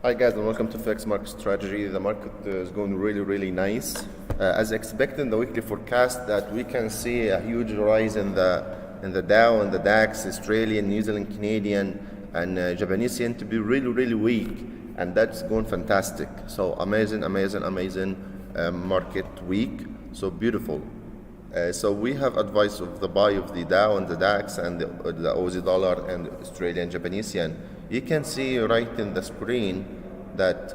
Hi guys, and welcome to Fxmarketstrategyadmin. The market is going really nice. As expected in the weekly forecast, that we can see a huge rise in the Dow and the DAX, Australian, New Zealand, Canadian, and Japanese yen to be really weak, and that's going fantastic. So amazing market week. So beautiful. So we have advice of the buy of the Dow and the DAX and the Aussie dollar and Australian Japanese yen. You can see right in the screen that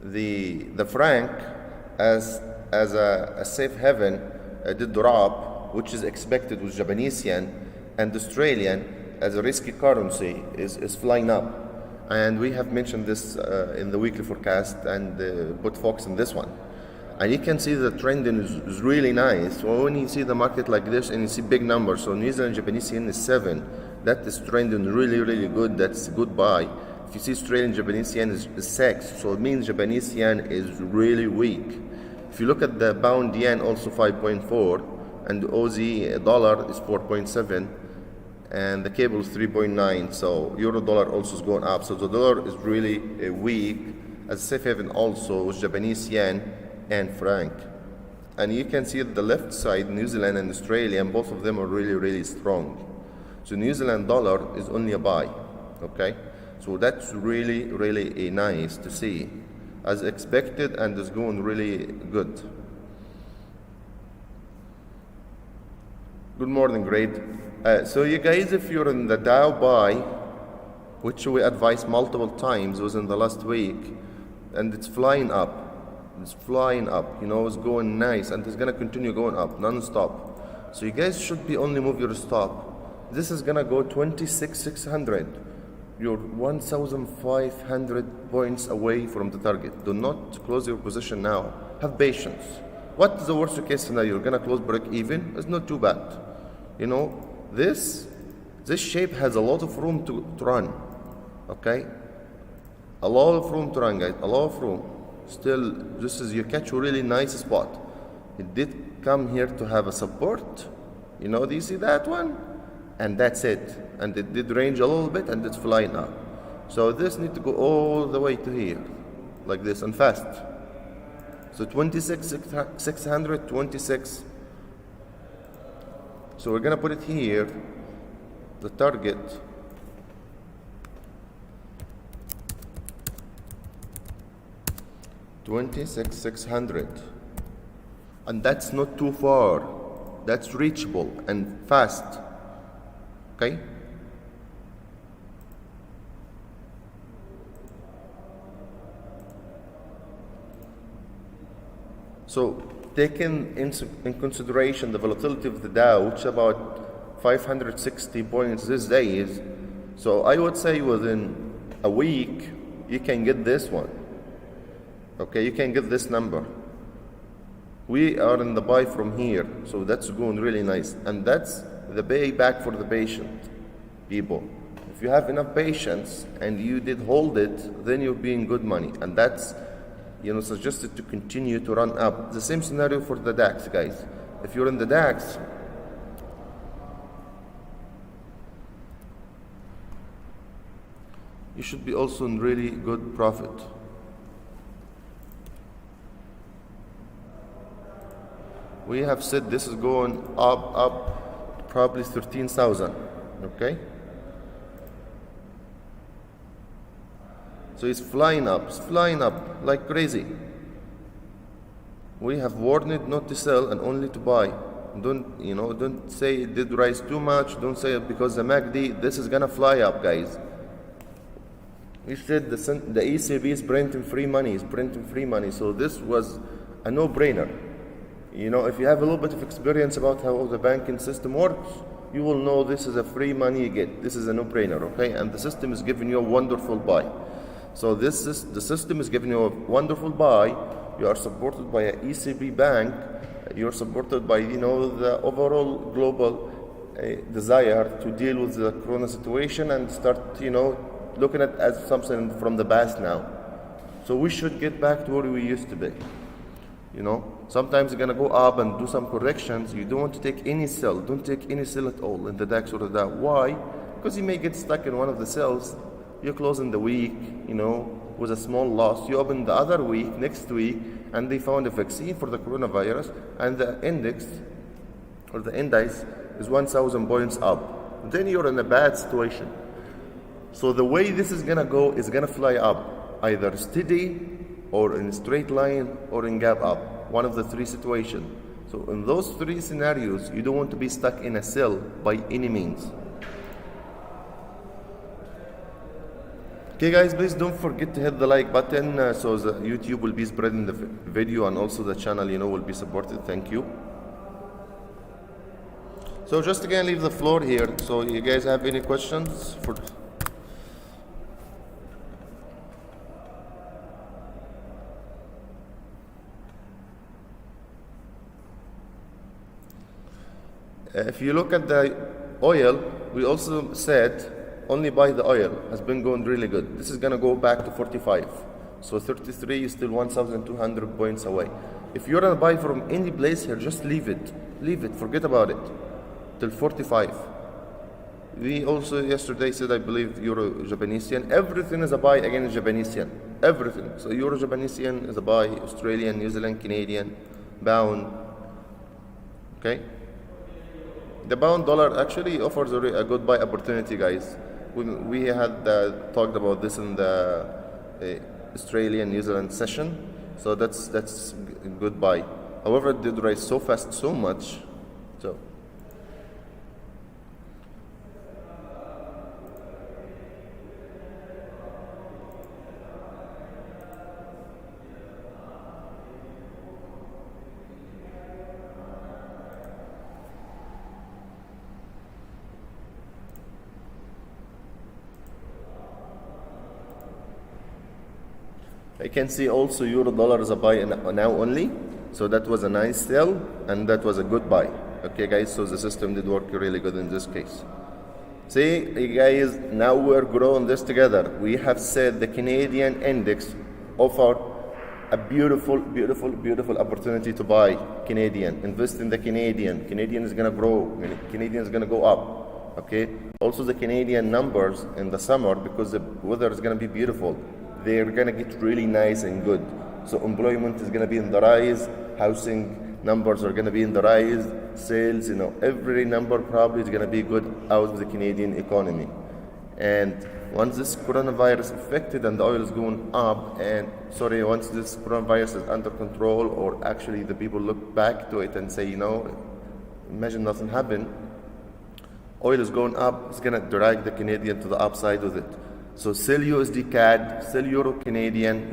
the franc as a safe haven did drop, which is expected with Japanese yen, and Australian as a risky currency is flying up. And we have mentioned this in the weekly forecast and put focus on this one. And you can see the trending is really nice. So when you see the market like this and you see big numbers, so New Zealand Japanese yen is 7, that is trending really good. That's a good buy. If you see Australian Japanese yen is 6, so it means Japanese yen is really weak. If you look at the pound yen, also 5.4, and the Aussie dollar is 4.7, and the cable is 3.9. So euro dollar also is going up. So the dollar is really weak. As a safe haven also with Japanese yen and franc. And you can see at the left side New Zealand and Australia, and both of them are really strong. So New Zealand dollar is only a buy. Okay, so that's really nice to see, as expected, and is going really good. Good morning, great. So you guys, if you're in the Dow buy, which we advised multiple times within the last week, and it's flying up. It's flying up, it's going nice, and it's gonna continue going up non-stop. So you guys should be only move your stop. This is gonna go 26,600. You're 1,500 points away from the target. Do not close your position now. Have patience. What is the worst case scenario? You're gonna close break even. It's not too bad. This shape has a lot of room to run. Okay, a lot of room to run, guys. A lot of room. Still, this is you catch a really nice spot. It did come here to have a support. Do you see that one? And that's it. And it did range a little bit, and it's flying up. So this need to go all the way to here, like this, and fast. So 26,600, 26. So we're gonna put it here, the target. $26,600, and that's not too far. That's reachable and fast. Okay. So taking in consideration the volatility of the Dow, which is about 560 points these days, so I would say within a week you can get this one. Okay, you can get this number. We are in the buy from here, so that's going really nice, and that's the payback for the patient people. If you have enough patience and you did hold it, then you'll be in good money, and that's suggested to continue to run up. The same scenario for the DAX, guys. If you're in the DAX, you should be also in really good profit. We have said this is going up probably 13,000. Okay, so it's flying up like crazy. We have warned not to sell and only to buy. Don't say it did rise too much. Don't say it because the MACD, this is gonna fly up, guys. We said the ECB is printing free money, so this was a no-brainer. If you have a little bit of experience about how the banking system works, you will know this is a free money you get. This is a no-brainer, okay? And the system is giving you a wonderful buy. So the system is giving you a wonderful buy. You are supported by an ECB bank. You're supported by the overall global desire to deal with the corona situation and start looking at as something from the past now. So we should get back to where we used to be. Sometimes you're gonna go up and do some corrections. You don't want to take any sell. Don't take any sell at all in the DAX or the Dow. Why? Because you may get stuck in one of the cells you close in the week, with a small loss. You open the other week, next week, and they found a vaccine for the coronavirus, and the index or the index is 1,000 points up. Then you're in a bad situation. So the way this is gonna go is gonna fly up, either steady or in a straight line or in gap up. One of the three situations. So in those three scenarios, you don't want to be stuck in a sell by any means. Okay guys, please don't forget to hit the like button so the YouTube will be spreading the video, and also the channel will be supported. Thank you. So just again leave the floor here. So you guys have any questions for if you look at the oil, we also said only buy the oil. Has been going really good. This is gonna go back to 45. So 33 is still 1,200 points away. If you're gonna buy from any place here, just leave it. Leave it, forget about it. Till 45. We also yesterday said, I believe, Euro Japanese yen. Everything is a buy against Japanese yen. Everything. So Euro Japanese yen is a buy, Australian, New Zealand, Canadian, pound. Okay? The pound dollar actually offers a good buy opportunity, guys. We had talked about this in the Australian, New Zealand session. So that's a good buy. However, it did rise so fast, so much. So I can see also euro dollar is a buy now only. So that was a nice sell and that was a good buy. Okay guys, so the system did work really good in this case. See guys, now we're growing this together. We have said the Canadian index offered a beautiful opportunity to buy Canadian. Invest in the Canadian. Canadian is gonna grow. Canadian is gonna go up. Okay. Also the Canadian numbers in the summer, because the weather is gonna be beautiful, they're gonna get really nice and good. So employment is gonna be in the rise, housing numbers are gonna be in the rise, sales, every number probably is gonna be good out of the Canadian economy. And once this coronavirus affected and the oil is going up, once this coronavirus is under control, or actually the people look back to it and say, imagine nothing happened, oil is going up, it's gonna drag the Canadian to the upside with it. So sell USD CAD, sell Euro Canadian,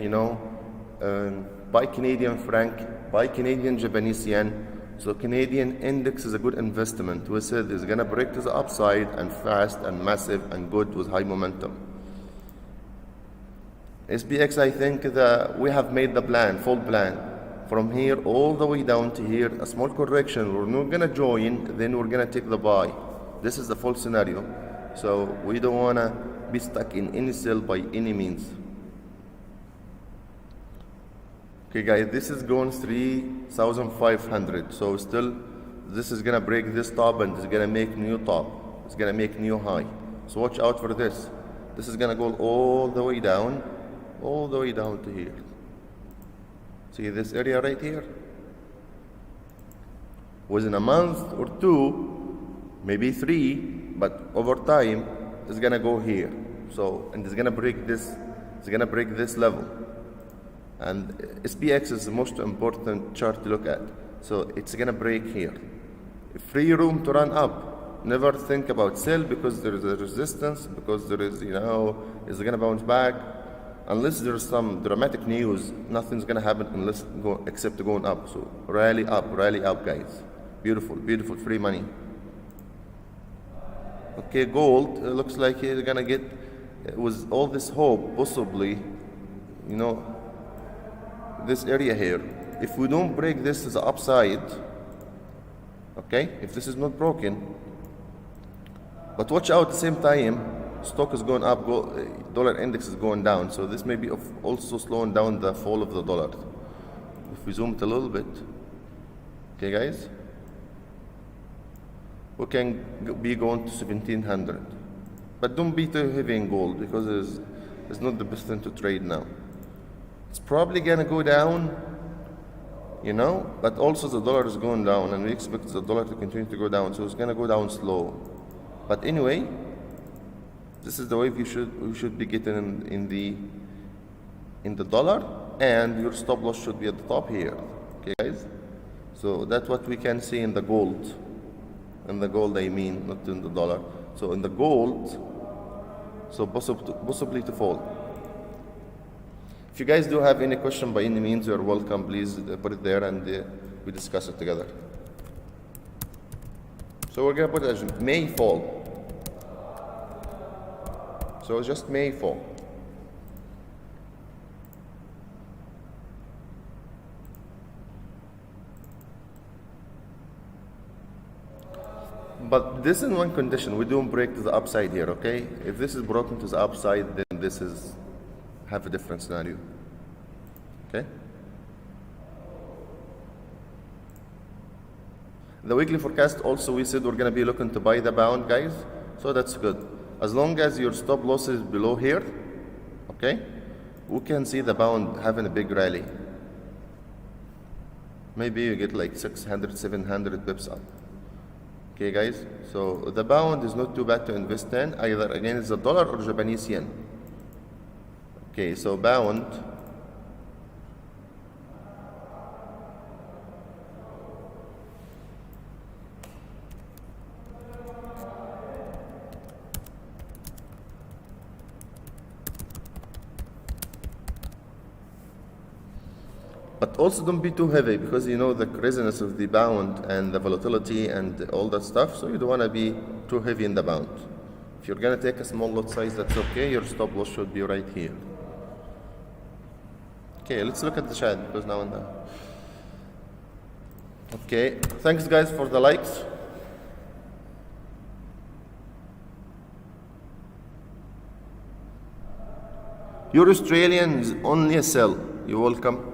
buy Canadian franc, buy Canadian Japanese yen. So Canadian index is a good investment. We said it's gonna break to the upside and fast and massive and good with high momentum. SPX, I think that we have made the plan, full plan. From here all the way down to here, a small correction. We're not gonna join, then we're gonna take the buy. This is the full scenario. So we don't wanna be stuck in any sell by any means. Okay guys, this is going 3,500. So still, this is gonna break this top and it's gonna make new top. It's gonna make new high. So watch out for this. This is gonna go all the way down to here. See this area right here? Within a month or two, maybe 3, but over time, it's gonna go here. So, and it's gonna break this. It's gonna break this level. And SPX is the most important chart to look at. So it's gonna break here. Free room to run up. Never think about sell because there is a resistance. Because there is, it's gonna bounce back. Unless there's some dramatic news, nothing's gonna happen except going up. So rally up, guys. Beautiful free money. Okay, gold, it looks like it's gonna get, with all this hope, possibly, this area here. If we don't break this to the upside, okay, if this is not broken, but watch out at the same time, stock is going up, dollar index is going down, so this may be also slowing down the fall of the dollar. If we zoom it a little bit, okay guys, we can be going to 1,700, but don't be too heavy in gold because is not the best thing to trade now. It's probably gonna go down, you know, but also the dollar is going down, and we expect the dollar to continue to go down, so it's gonna go down slow. But anyway, this is the wave we should be getting in the dollar, and your stop loss should be at the top here. Okay, guys. So that's what we can see in the gold. In the gold, I mean, not in the dollar. So in the gold, so possibly to fall. If you guys do have any question, by any means, you're welcome. Please put it there, and we discuss it together. So we're gonna put it as may fall. So just may fall. But this is one condition. We don't break to the upside here, okay? If this is broken to the upside, then this is have a different scenario. Okay? The weekly forecast also, we said we're gonna be looking to buy the bound, guys. So that's good. As long as your stop loss is below here, okay, we can see the bound having a big rally. Maybe you get like 600, 700 pips up. Okay, guys, so the bound is not too bad to invest in, either against the dollar or Japanese yen. Okay, so bound. But also don't be too heavy, because you know the craziness of the bound and the volatility and all that stuff, so you don't want to be too heavy in the bound. If you're going to take a small lot size, that's okay. Your stop loss should be right here. Okay, let's look at the chart, because now and then. Okay, thanks guys for the likes. Euro Australian is only a sell. You're welcome.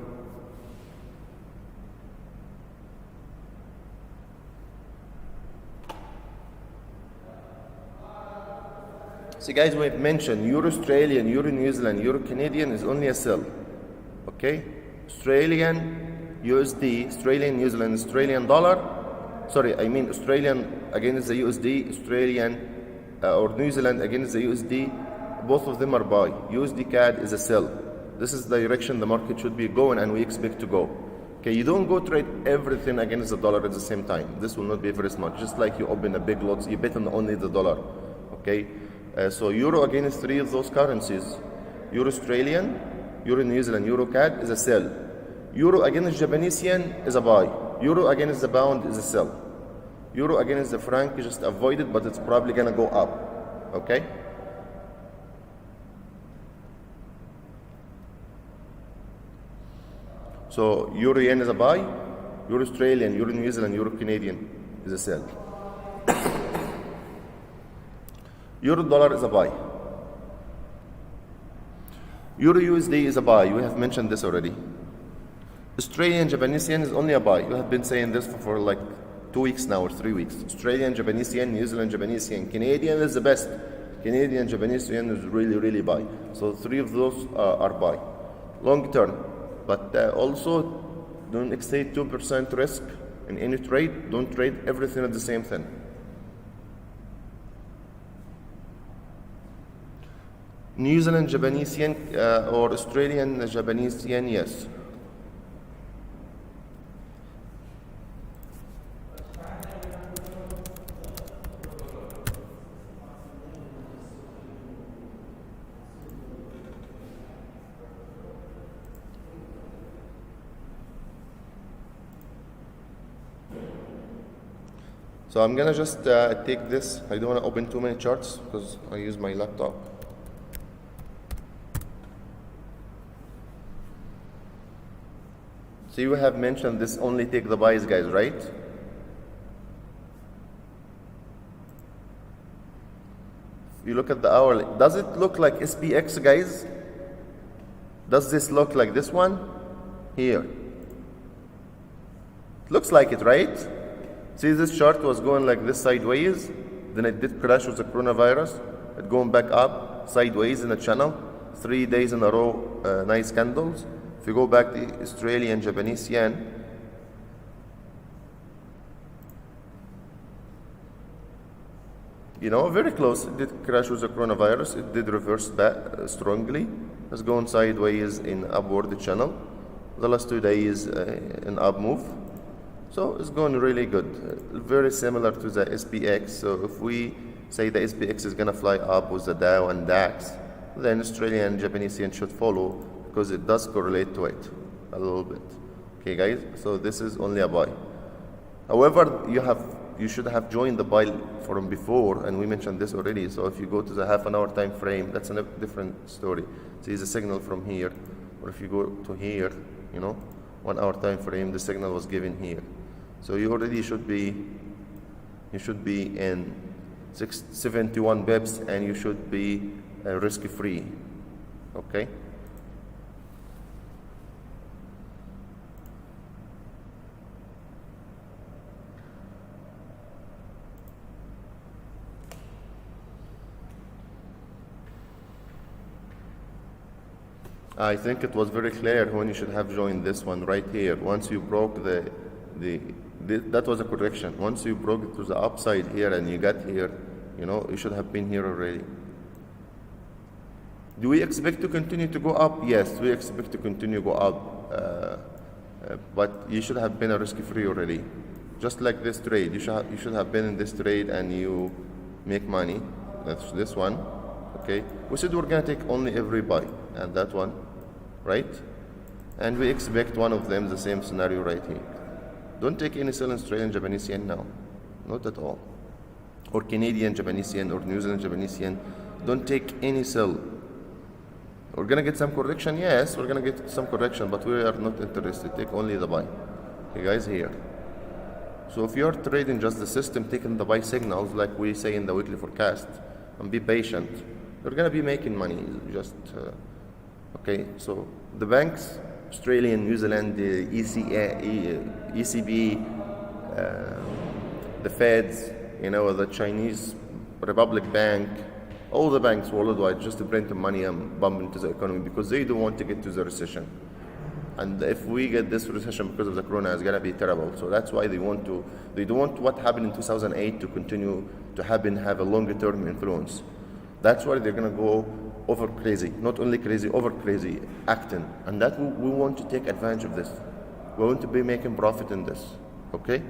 So guys, we've mentioned Euro Australian, Euro New Zealand, Euro Canadian is only a sell. Okay? Australian USD, Australian New Zealand, Australian dollar. Sorry, I mean Australian against the USD, Australian or New Zealand against the USD. Both of them are buy. USD CAD is a sell. This is the direction the market should be going, and we expect to go. Okay, you don't go trade everything against the dollar at the same time. This will not be very smart. Just like you open a big lot, you bet on only the dollar. Okay? So Euro against three of those currencies, Euro Australian, Euro New Zealand, Euro CAD is a sell. Euro against Japanese yen is a buy. Euro against the pound is a sell. Euro against the franc, just avoid it, but it's probably gonna go up. Okay? So Euro yen is a buy. Euro Australian, Euro New Zealand, Euro Canadian is a sell. Euro dollar is a buy. Euro USD is a buy. We have mentioned this already. Australian Japanese yen is only a buy. We have been saying this for like 2 weeks now or 3 weeks. Australian Japanese yen, New Zealand Japanese yen. Canadian is the best. Canadian Japanese yen is really buy. So three of those are buy. Long term. But also don't exceed 2% risk in any trade. Don't trade everything at the same thing. New Zealand Japanese yen or Australian Japanese yen, yes. So I'm gonna just take this. I don't want to open too many charts because I use my laptop. So you have mentioned this only take the buys, guys, right? You look at the hourly. Does it look like SPX, guys? Does this look like this one? Here. It looks like it, right? See, this chart was going like this sideways. Then it did crash with the coronavirus. It going back up sideways in the channel. 3 days in a row, nice candles. If you go back to Australian, Japanese yen, very close. It did crash with the coronavirus. It did reverse back strongly. It's going sideways in upward channel. The last 2 days in up move. So it's going really good. Very similar to the SPX. So if we say the SPX is going to fly up with the Dow and DAX, then Australian and Japanese yen should follow because it does correlate to it a little bit. Okay, guys. So this is only a buy. However, you should have joined the buy from before, and we mentioned this already. So if you go to the half-an-hour time frame, that's a different story. See the signal from here, or if you go to here, 1 hour time frame, the signal was given here. So you already should be in 71 bips, and you should be risk-free. Okay. I think it was very clear when you should have joined this one right here. Once you broke that was a correction. Once you broke it to the upside here and you got here, you should have been here already. Do we expect to continue to go up? Yes, we expect to continue to go up. But you should have been a risk-free already. Just like this trade, you should have been in this trade and you make money. That's this one. Okay. We said we're gonna take only every buy, and that one, right? And we expect one of them the same scenario right here. Don't take any sell in Australian Japanese yen now, not at all. Or Canadian Japanese yen or New Zealand Japanese yen. Don't take any sell. We're gonna get some correction, yes, we're gonna get some correction, but we are not interested. Take only the buy. Okay, guys, here. So if you're trading just the system, taking the buy signals like we say in the weekly forecast, and be patient, you're gonna be making money. Just okay. So the banks, Australian, New Zealand, the ECB, the Feds, the Chinese Republic Bank, all the banks worldwide just to print money and bump into the economy because they don't want to get to the recession. And if we get this recession because of the corona, it's gonna be terrible. So that's why they don't want what happened in 2008 to continue to happen, have a longer term influence. That's why they're gonna go over crazy, not only crazy, over crazy, acting. And that we want to take advantage of this. We want to be making profit in this, okay?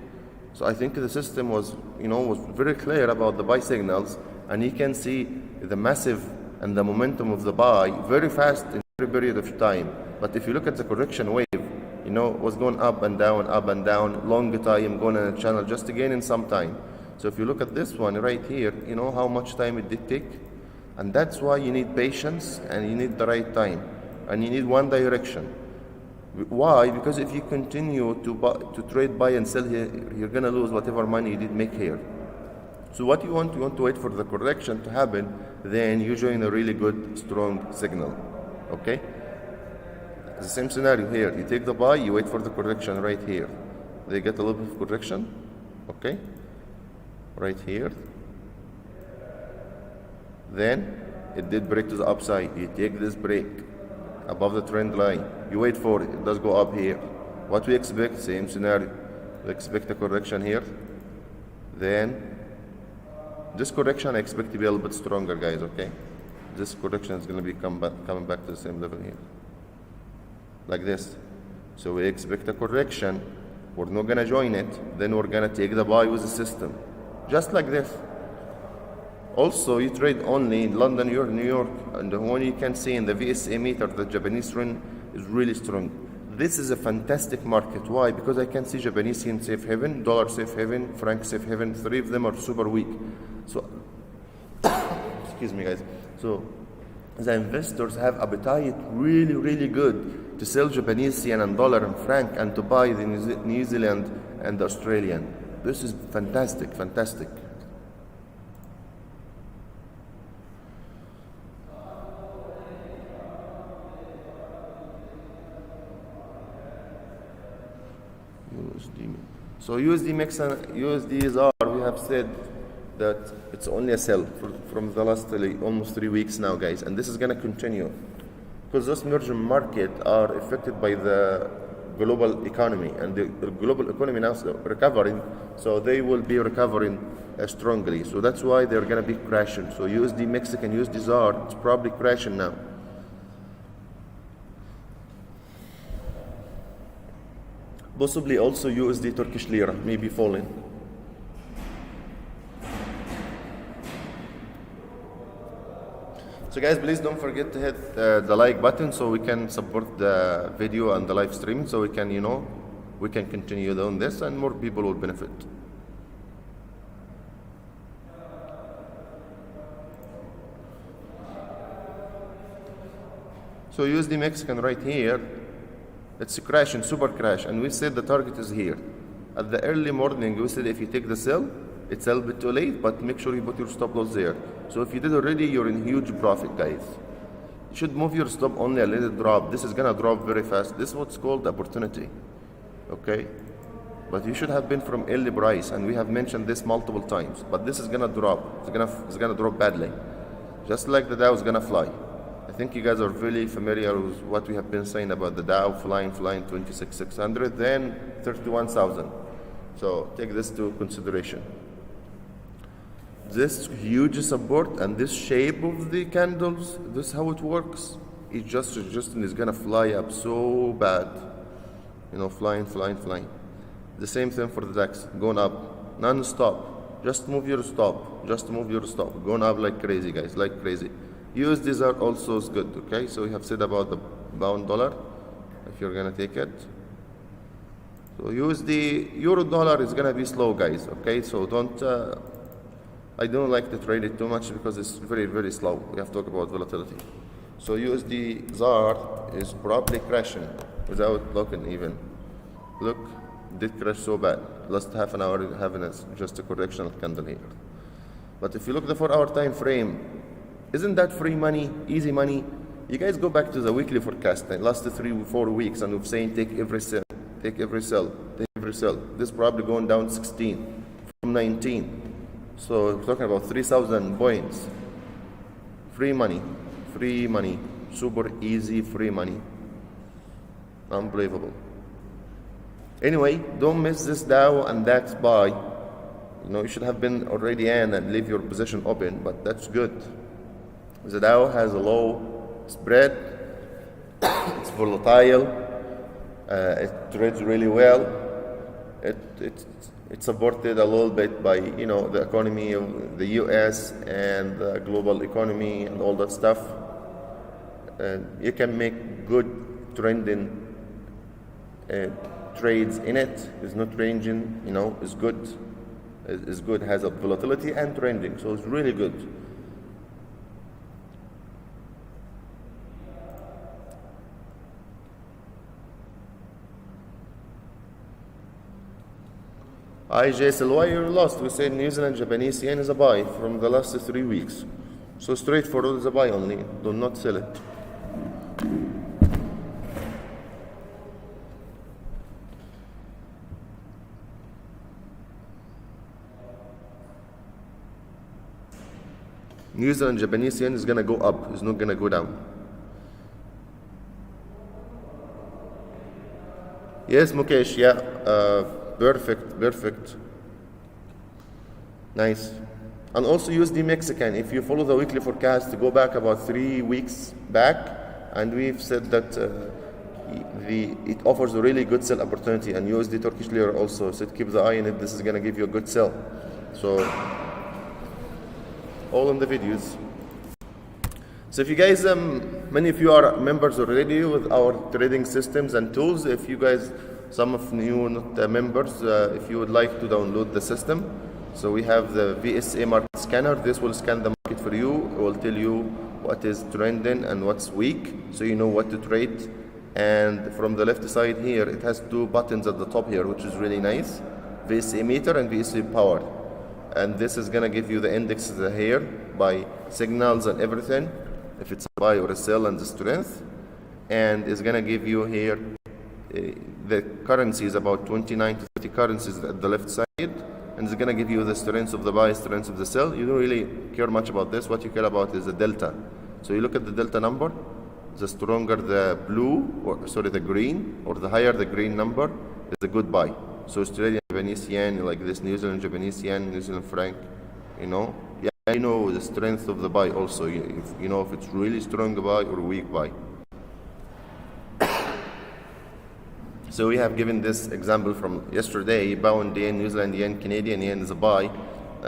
So I think the system was very clear about the buy signals, and you can see the massive and the momentum of the buy very fast in every period of time. But if you look at the correction wave, was going up and down, long time, going in a channel, just gaining some time. So if you look at this one right here, how much time it did take? And that's why you need patience and you need the right time. And you need one direction. Why? Because if you continue to trade buy and sell here, you're going to lose whatever money you did make here. So what you want to wait for the correction to happen, then you join a really good, strong signal. Okay? The same scenario here. You take the buy, you wait for the correction right here. They get a little bit of correction. Okay? Right here. Then it did break to the upside. You take this break above the trend line. You wait for it. It does go up here. What we expect, same scenario. We expect a correction here. Then this correction I expect to be a little bit stronger, guys, okay? This correction is going to be coming back to the same level here. Like this. So we expect a correction. We're not going to join it. Then we're going to take the buy with the system. Just like this. Also, you trade only in London, New York, and when you can see in the VSA meter, the Japanese yen is really strong. This is a fantastic market. Why? Because I can see Japanese yen safe haven, dollar safe haven, franc safe haven. 3 of them are super weak. So, excuse me, guys. So, the investors have appetite really, really good to sell Japanese yen and dollar and franc and to buy the New Zealand and the Australian. This is fantastic, fantastic. So USD mix and USDs we have said that it's only a sell from the last almost 3 weeks now, guys, and this is going to continue. because those emerging markets are affected by the global economy, and the global economy now is recovering, so they will be recovering strongly. So that's why they're going to be crashing. So USD Mexican, USD ZAR, it's probably crashing now. Possibly also USD Turkish Lira may be falling. So guys, please don't forget to hit the like button so we can support the video and the live stream, so we can, we can continue doing this and more people will benefit. So USD Mexican right here, it's crashing, super crash, and we said the target is here. At the early morning, we said if you take the sell, it's a little bit too late, but make sure you put your stop loss there. So if you did already, you're in huge profit, guys. You should move your stop only and let it drop. This is gonna drop very fast. This is what's called opportunity, okay? But you should have been from early price, and we have mentioned this multiple times. But this is gonna drop. It's gonna drop badly, just like the Dow is gonna fly. I think you guys are really familiar with what we have been saying about the Dow flying 26,600, then 31,000. So take this to consideration. This huge support and this shape of the candles, this is how it works. It's just and it's gonna fly up so bad, flying. The same thing for the DAX, going up non-stop. Just move your stop, going up like crazy, guys, like crazy. USD ZAR also is good, okay? So we have said about the pound dollar, if you're gonna take it. So USD, euro dollar is gonna be slow, guys, okay? So I don't like to trade it too much because it's very, very slow. We have to talk about volatility. So USD ZAR is probably crashing without looking even. Look, did crash so bad. Last half an hour having just a correctional candle here. But if you look at the 4-hour time frame, isn't that free money, easy money? You guys go back to the weekly forecast, the last 3-4 weeks, and we're saying take every sell, take every sell, take every sell. This is probably going down 16 from 19. So we're talking about 3,000 points. Free money, super easy free money. Unbelievable. Anyway, don't miss this Dow and DAX buy. You should have been already in and leave your position open, but that's good. The Dow has a low spread, it's volatile, it trades really well, it's supported a little bit by the economy of the US and the global economy and all that stuff. You can make good trending trades in it. It's not ranging, it's good. It's good, has a volatility and trending, so it's really good. Jason, why you're lost? We said New Zealand Japanese yen is a buy from the last 3 weeks. So straightforward is a buy only. Do not sell it. New Zealand Japanese yen is gonna go up. It's not gonna go down. Yes, Mukesh. Yeah. Perfect. Nice. And also USD Mexican. If you follow the weekly forecast, go back about 3 weeks back, and we've said that it offers a really good sell opportunity. And USD Turkish Lira also said keep the eye on it. This is gonna give you a good sell. So all in the videos. So if you guys, many of you are members already with our trading systems and tools. If you guys, some of you not members, if you would like to download the system, so we have the VSA market scanner. This will scan the market for you. It will tell you what is trending and what's weak, so you know what to trade. And from the left side here, it has 2 buttons at the top here, which is really nice. VSA meter and VSA power. And this is gonna give you the indexes here by signals and everything, if it's a buy or a sell and the strength. And it's gonna give you here the currencies, about 29 to 30 currencies at the left side, and it's gonna give you the strengths of the buy, strengths of the sell. You don't really care much about this. What you care about is the delta. So you look at the delta number, the stronger the blue, or sorry, the green, or the higher the green number is a good buy. So Australian Japanese yen, like this, New Zealand Japanese yen, New Zealand franc, you know. Yeah, I know the strength of the buy also. If, you know if it's really strong buy or weak buy. So we have given this example from yesterday: pound yen, New Zealand yen, Canadian yen is a buy,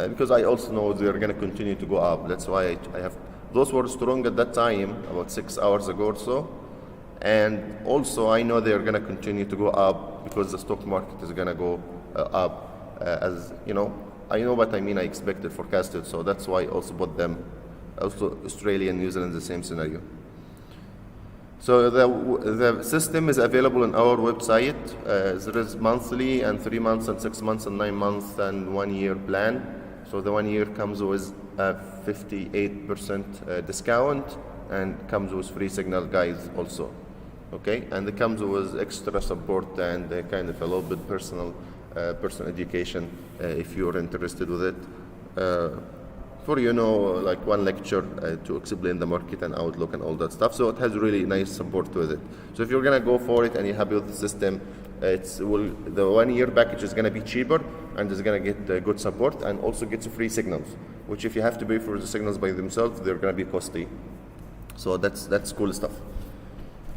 because I also know they're going to continue to go up. That's why I have, those were strong at that time, about 6 hours ago or so. And also I know they're going to continue to go up because the stock market is going to go up, as you know. I know what I mean, I expected, forecasted, so that's why I also bought them. Also Australia and New Zealand, the same scenario. So the system is available on our website. There is monthly and 3 months and 6 months and 9 months and 1 year plan. So the 1 year comes with a 58% discount and comes with free signal guides also. Okay, and it comes with extra support and kind of a little bit personal education if you're interested with it. For, you know, like one lecture to explain the market and outlook and all that stuff. So it has really nice support with it. So if you're gonna go for it and you're happy with the system, the 1 year package is gonna be cheaper and is gonna get good support and also gets free signals, which if you have to pay for the signals by themselves, they're gonna be costly. So that's cool stuff.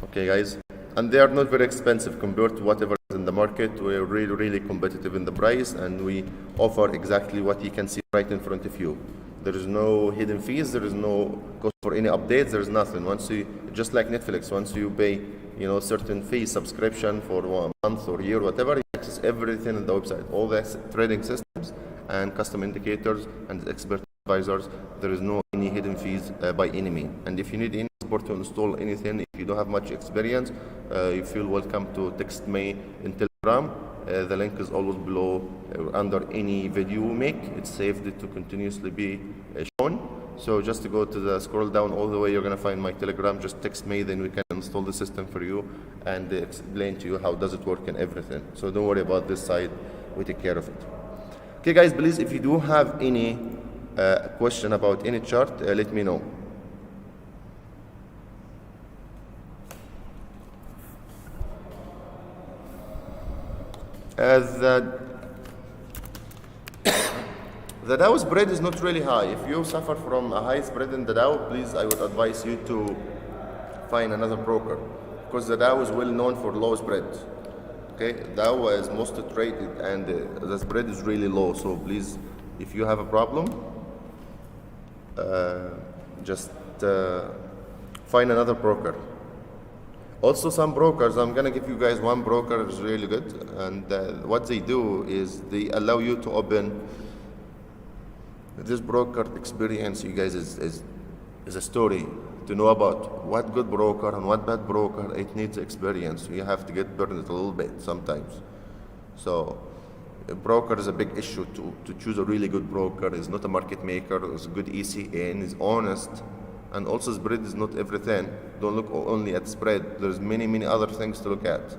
Okay, guys, and they are not very expensive compared to whatever is in the market. We're really competitive in the price, and we offer exactly what you can see right in front of you. There is no hidden fees, there is no cost for any updates, there is nothing. Once you, just like Netflix, once you pay, you know, certain fee subscription for 1 month or year, whatever, you access everything on the website, all the trading systems and custom indicators and expert advisors. There is no any hidden fees by any means. And if you need any support to install anything, if you don't have much experience, you feel welcome to text me in Telegram. The link is always below under any video we make. It's saved to continuously be shown. So just to go to the scroll down all the way, you're gonna find my Telegram. Just text me, then we can install the system for you and explain to you how does it work and everything. So don't worry about this side, we take care of it. Okay, guys, please, if you do have any question about any chart, let me know. The Dow spread is not really high. If you suffer from a high spread in the Dow, please, I would advise you to find another broker, because the Dow is well known for low spread. Okay, Dow is most traded and the spread is really low. So please, if you have a problem, just find another broker. Also, some brokers, I'm gonna give you guys one broker is really good, and what they do is they allow you to open this broker experience. You guys is a story to know about what good broker and what bad broker. It needs experience. You have to get burned a little bit sometimes. So a broker is a big issue. To choose a really good broker is not a market maker, is a good ECN, is honest. And also spread is not everything. Don't look only at spread. There's many other things to look at.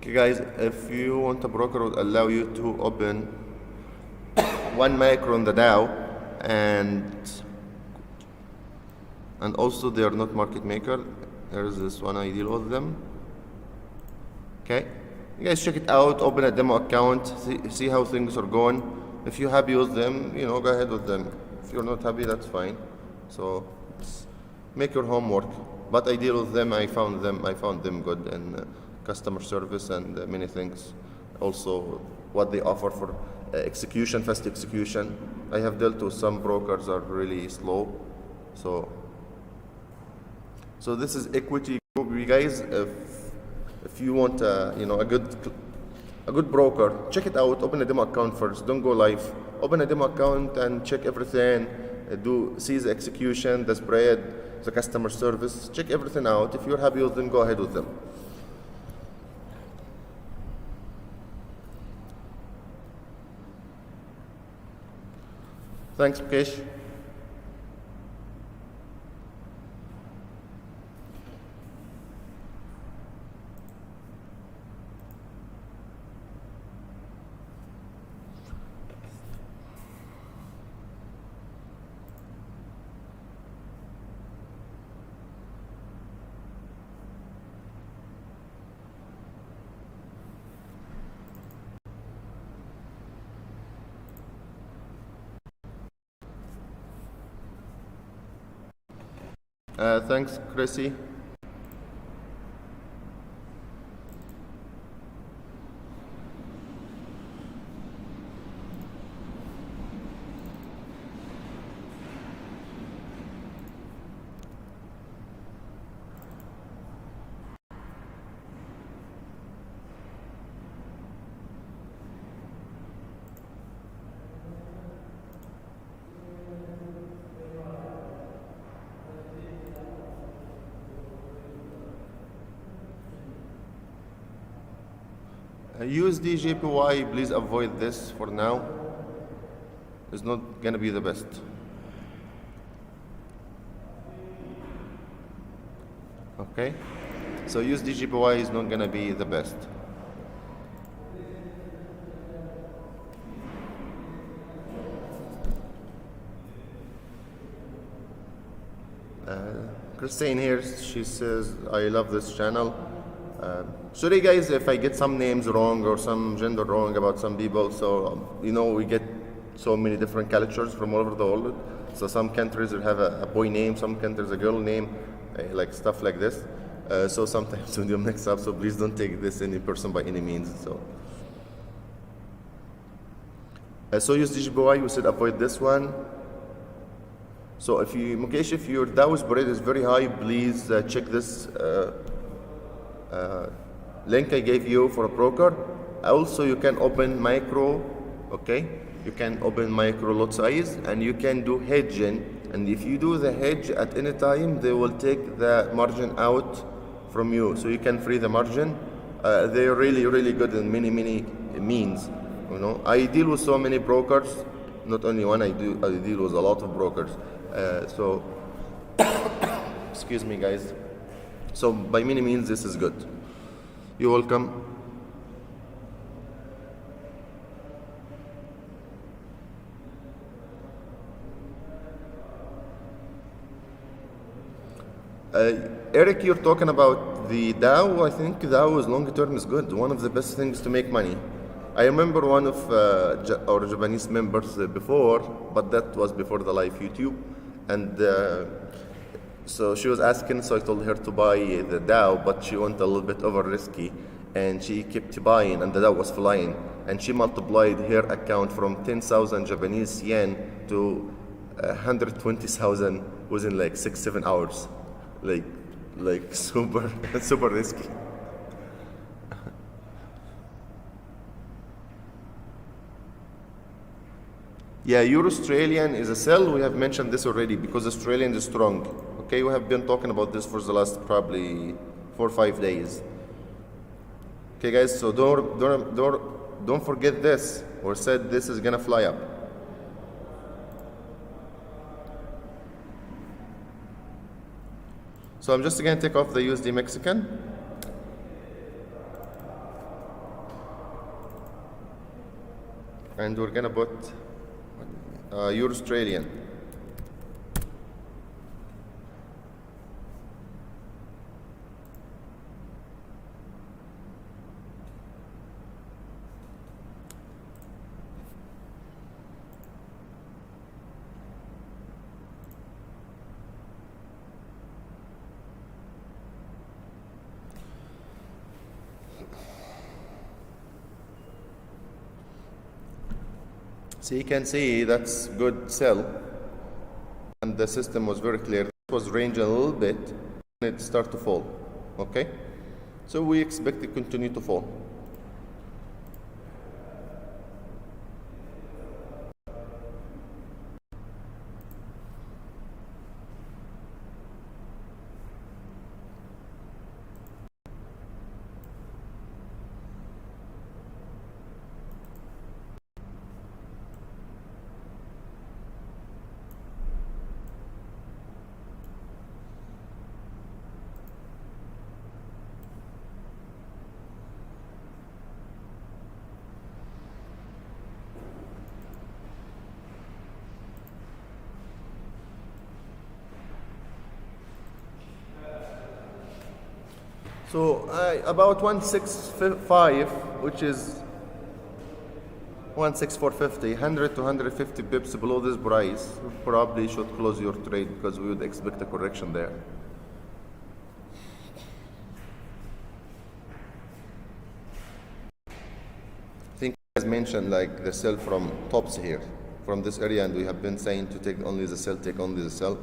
Okay, guys, if you want a broker would allow you to open 1 micro on the Dow, and also they are not market maker. There's this one, I deal with them. Okay, you guys check it out, open a demo account, see how things are going. If you're happy with them, you know, go ahead with them. If you're not happy, that's fine. So make your homework. But I deal with them, I found them good, and customer service and many things. Also what they offer for execution, fast execution. I have dealt with some brokers are really slow. So this is equity group, you guys. If you want you know, a good a good broker, check it out, open a demo account first, don't go live. Open a demo account and check everything, see the execution, the spread, the customer service, check everything out. If you're happy with them, go ahead with them. Thanks, Mukesh. Thanks, Chrissy. USD JPY, please avoid this for now. It's not gonna be the best. Okay, so USD JPY is not gonna be the best. Christine here, she says, I love this channel. Sorry guys if I get some names wrong or some gender wrong about some people. So you know, we get so many different cultures from all over the world. So some countries will have a boy name, some countries a girl name, like stuff like this. So sometimes we do mix up, so please don't take this any person by any means. So use DJPY, we said avoid this one. So if you, Mukesh, if your DAO spread is very high, please check this link I gave you for a broker. Also, you can open micro, okay? You can open micro lot size and you can do hedging. And if you do the hedge at any time, they will take the margin out from you. So you can free the margin. They're really, really good in many means. You know, I deal with so many brokers, not only one, I deal with a lot of brokers. So, excuse me guys. So by many means, this is good. You're welcome. Eric, you're talking about the DAO. I think DAO is long term is good. One of the best things to make money. I remember one of our Japanese members before, but that was before the live YouTube. And so she was asking, so I told her to buy the DAO, but she went a little bit over risky. And she kept buying, and the DAO was flying. And she multiplied her account from 10,000 Japanese yen to 120,000 within like 6-7 hours. Like super, super risky. Yeah, Euro Australian is a sell. We have mentioned this already because Australian is strong. Okay, we have been talking about this for the last probably 4 or 5 days. Okay, guys, so don't forget this. We said this is gonna fly up. So I'm just gonna take off the USD Mexican. And we're gonna put Euro Australian. So you can see that's good sell, and the system was very clear. It was range a little bit, and it start to fall. Okay, so we expect it to continue to fall. So about 165, which is 16450, 100 to 150 pips below this price, you probably should close your trade because we would expect a correction there. I think as mentioned, like the sell from tops here, from this area, and we have been saying to take only the sell, take only the sell.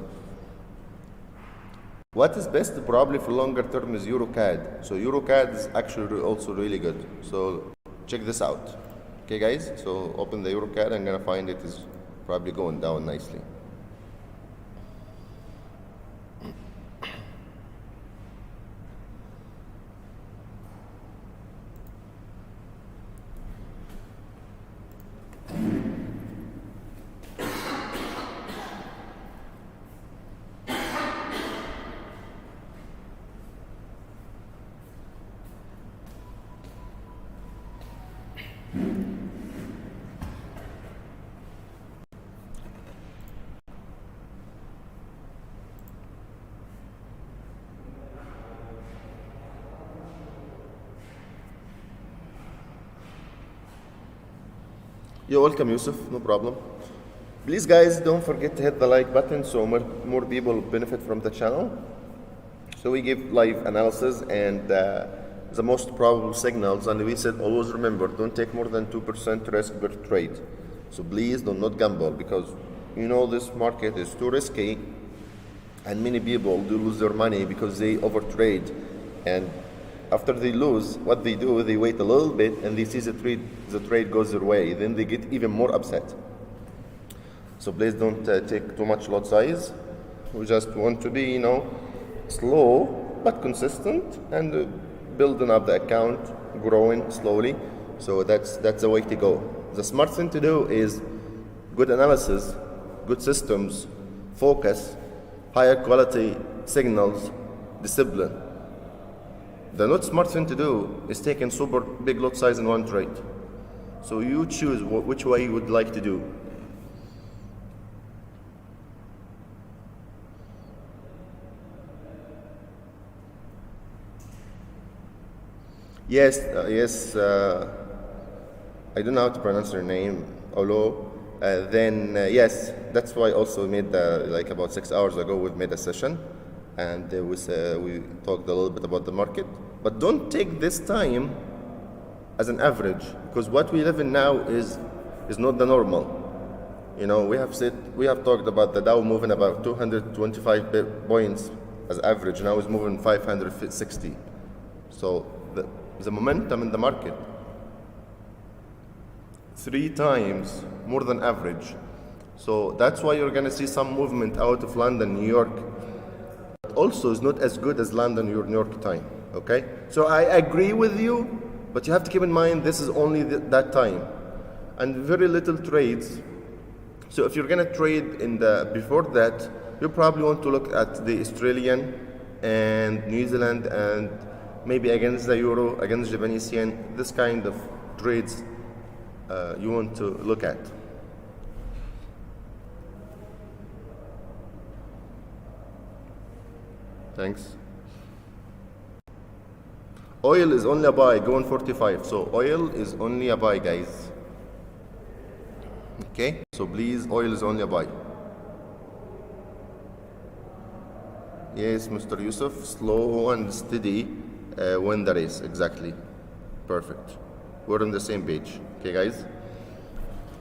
What is best probably for longer term is EuroCAD. So EuroCAD is actually also really good. So check this out. Okay guys, so open the EuroCAD. I'm gonna find it is probably going down nicely. You're welcome, Yusuf, no problem. Please guys, don't forget to hit the like button so more people benefit from the channel. So we give live analysis and the most probable signals, and we said always remember, don't take more than 2% risk per trade. So please do not gamble, because you know this market is too risky and many people do lose their money because they overtrade, and after they lose, what they do, they wait a little bit and they see the trade goes their way, then they get even more upset. So please don't take too much lot size. We just want to be, slow but consistent and building up the account, growing slowly. So that's the way to go. The smart thing to do is good analysis, good systems, focus, higher quality signals, discipline. The not smart thing to do is taking super big lot size in one trade. So you choose which way you would like to do. Yes, I don't know how to pronounce your name, Olo. Yes, that's why also we made like about 6 hours ago we made a session, and we talked a little bit about the market. But don't take this time as an average, because what we live in now is not the normal. We have talked about the Dow moving about 225 points as average. Now it's moving 560. So the momentum in the market 3 times more than average. So that's why you're going to see some movement out of London, New York. But also is not as good as London, New York time. Okay? So I agree with you, but you have to keep in mind this is only that time. And very little trades. So if you're going to trade before that, you probably want to look at the Australian and New Zealand and maybe against the Euro, against Japanese yen, this kind of trades you want to look at. Thanks. Oil is only a buy, going 45. So oil is only a buy, guys. Okay, so please, oil is only a buy. Yes, Mr. Yusuf, slow and steady win the race, exactly. Perfect. We're on the same page. Okay, guys?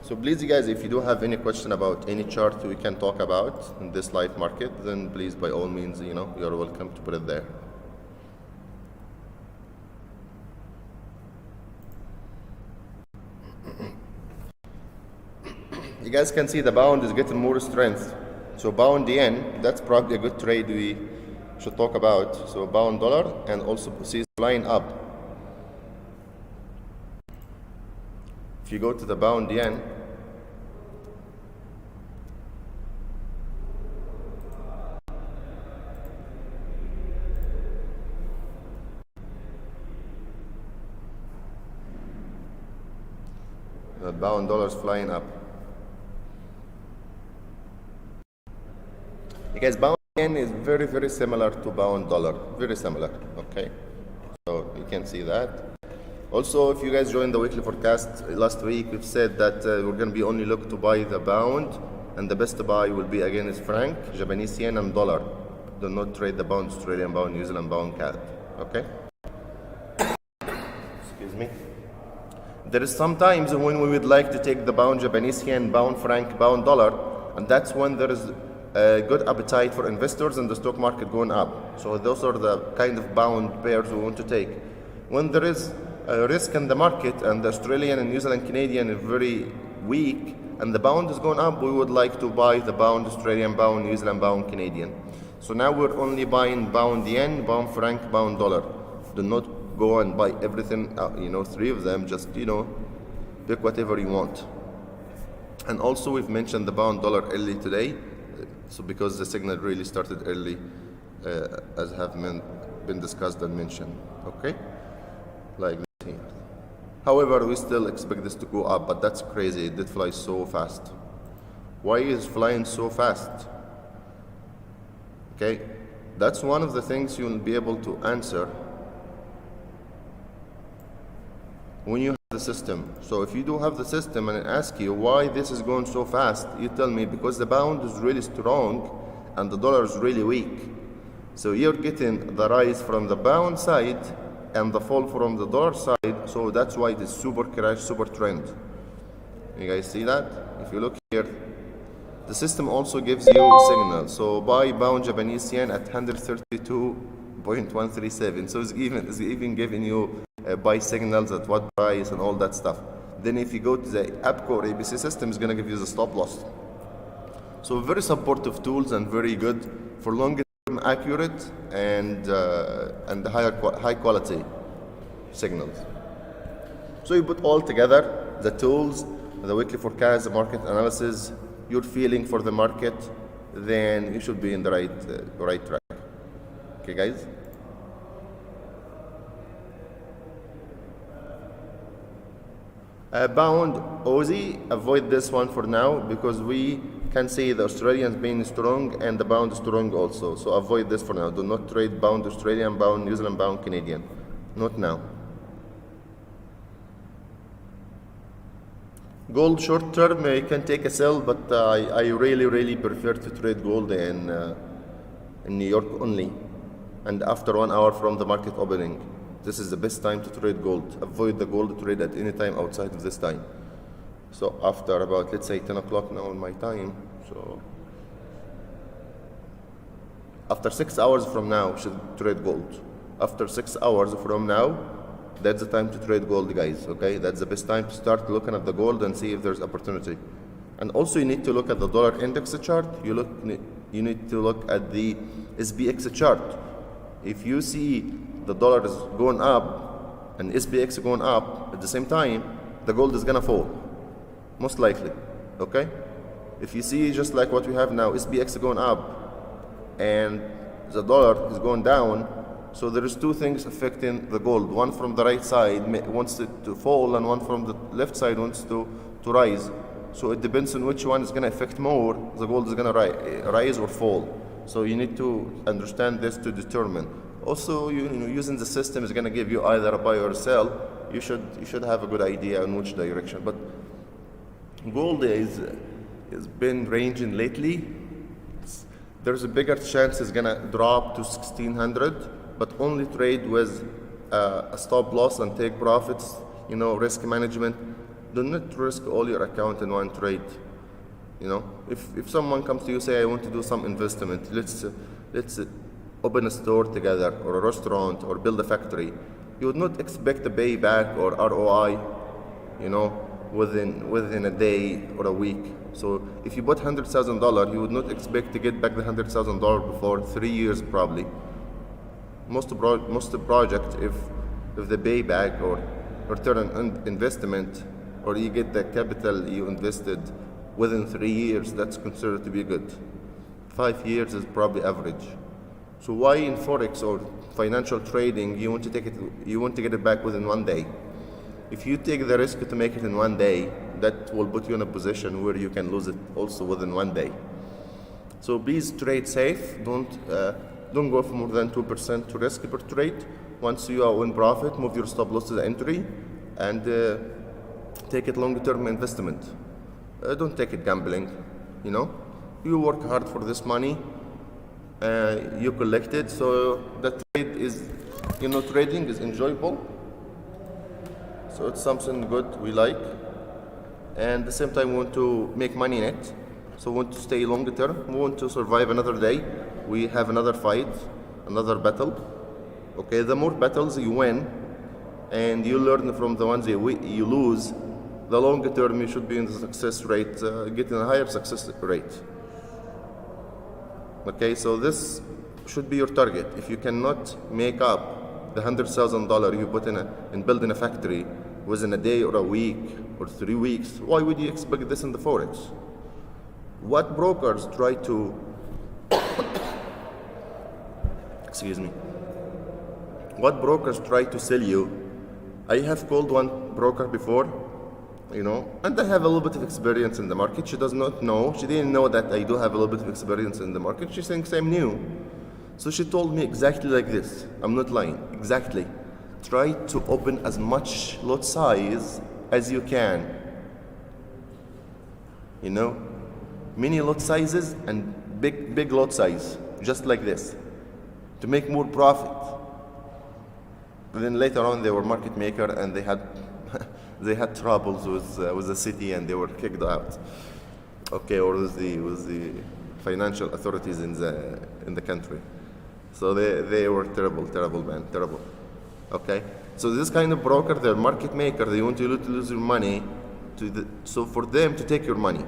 So please, you guys, if you do have any question about any chart we can talk about in this live market, then please, by all means, you're welcome to put it there. You guys can see the pound is getting more strength. So pound yen, that's probably a good trade we should talk about. So pound dollar, and also see flying up. If you go to the pound yen, the pound dollar is flying up. Because pound yen is very, very similar to pound dollar, very similar, okay? So you can see that. Also, if you guys joined the weekly forecast last week, we've said that we're going to be only look to buy the pound, and the best buy will be again is franc, Japanese yen, and dollar. Do not trade the pound, Australian pound, New Zealand pound, CAD. Okay? Excuse me. There is sometimes when we would like to take the pound, Japanese yen, pound, franc, pound, dollar, and that's when there is a good appetite for investors and the stock market going up. So those are the kind of pound pairs we want to take. When there is a risk in the market and the Australian and New Zealand Canadian is very weak and the pound is going up, we would like to buy the pound, Australian pound, New Zealand pound, Canadian. So now we're only buying pound yen, pound franc, pound dollar. Do not go and buy everything, three of them, just, pick whatever you want. And also we've mentioned the pound dollar early today, so because the signal really started early, as have been discussed and mentioned, okay? Like this here. However, we still expect this to go up, but that's crazy, it did fly so fast. Why is flying so fast? Okay, that's one of the things you'll be able to answer when you have the system. So if you do have the system and I ask you why this is going so fast, you tell me because the pound is really strong and the dollar is really weak. So you're getting the rise from the pound side and the fall from the dollar side, so that's why it is super crash, super trend. You guys see that? If you look here, the system also gives you a signal. So buy pound Japanese yen at 132.137. So it's even giving you buy signals at what price and all that stuff. Then if you go to the APCO or ABC system, it's going to give you the stop loss. So very supportive tools and very good for longer term accurate and high quality signals. So you put all together the tools, the weekly forecast, the market analysis, your feeling for the market, then you should be in the right track. Okay, guys? Pound Aussie, avoid this one for now because we can see the Australians being strong and the pound strong also. So avoid this for now. Do not trade pound Australian, pound New Zealand, pound Canadian. Not now. Gold short term, you can take a sell, but I really prefer to trade gold in New York only, and after 1 hour from the market opening. This is the best time to trade gold. Avoid the gold trade at any time outside of this time. So after about, let's say 10 o'clock now in my time, so after 6 hours from now, you should trade gold. After 6 hours from now, that's the time to trade gold, guys, okay? That's the best time to start looking at the gold and see if there's opportunity. And also you need to look at the dollar index chart. You need to look at the SPX chart. If you see the dollar is going up and SPX going up at the same time, the gold is gonna fall, most likely, okay? If you see just like what we have now, SPX going up and the dollar is going down, so there is two things affecting the gold. One from the right side wants it to fall, and one from the left side wants to rise. So it depends on which one is going to affect more. The gold is going to rise or fall. So you need to understand this to determine. Also, using the system is going to give you either a buy or a sell. You should have a good idea on which direction. But gold has been ranging lately. There's a bigger chance it's going to drop to 1600. But only trade with a stop loss and take profits, risk management. Do not risk all your account in one trade. If someone comes to you, say, I want to do some investment, let's open a store together or a restaurant or build a factory. You would not expect a payback or ROI, within a day or a week. So if you bought $100,000, you would not expect to get back the $100,000 before 3 years probably. Most of the project, if the payback or return on investment, or you get the capital you invested within 3 years, that's considered to be good. 5 years is probably average. So why in Forex or financial trading you want to get it back within 1 day? If you take the risk to make it in 1 day, that will put you in a position where you can lose it also within 1 day. So please trade safe. Don't go for more than 2% to risk per trade. Once you are in profit, move your stop loss to the entry and take it long-term investment. Don't take it gambling, you know. You work hard for this money, you collect it, so the trade is, you know, trading is enjoyable. So it's something good we like. And at the same time, we want to make money in it. So we want to stay long term. We want to survive another day. We have another fight, another battle. Okay, the more battles you win and you learn from the ones you lose, the longer term you should be in the success rate, getting a higher success rate. Okay, so this should be your target. If you cannot make up the $100,000 you put in building a factory within a day or a week or 3 weeks, why would you expect this in the Forex? What brokers try to excuse me, what brokers try to sell you? I have called one broker before, you know, and I have a little bit of experience in the market. She does not know, she didn't know that I do have a little bit of experience in the market. She thinks I'm new. So she told me exactly like this. I'm not lying, exactly. Try to open as much lot size as you can. You know, mini lot sizes and big lot size, just like this, to make more profit. And then later on, they were market maker and they had they had troubles with the city and they were kicked out. Okay, or with the financial authorities in the country. So they were terrible, man, terrible. Okay, so this kind of broker, they're market maker. They want you to lose your money, so for them to take your money.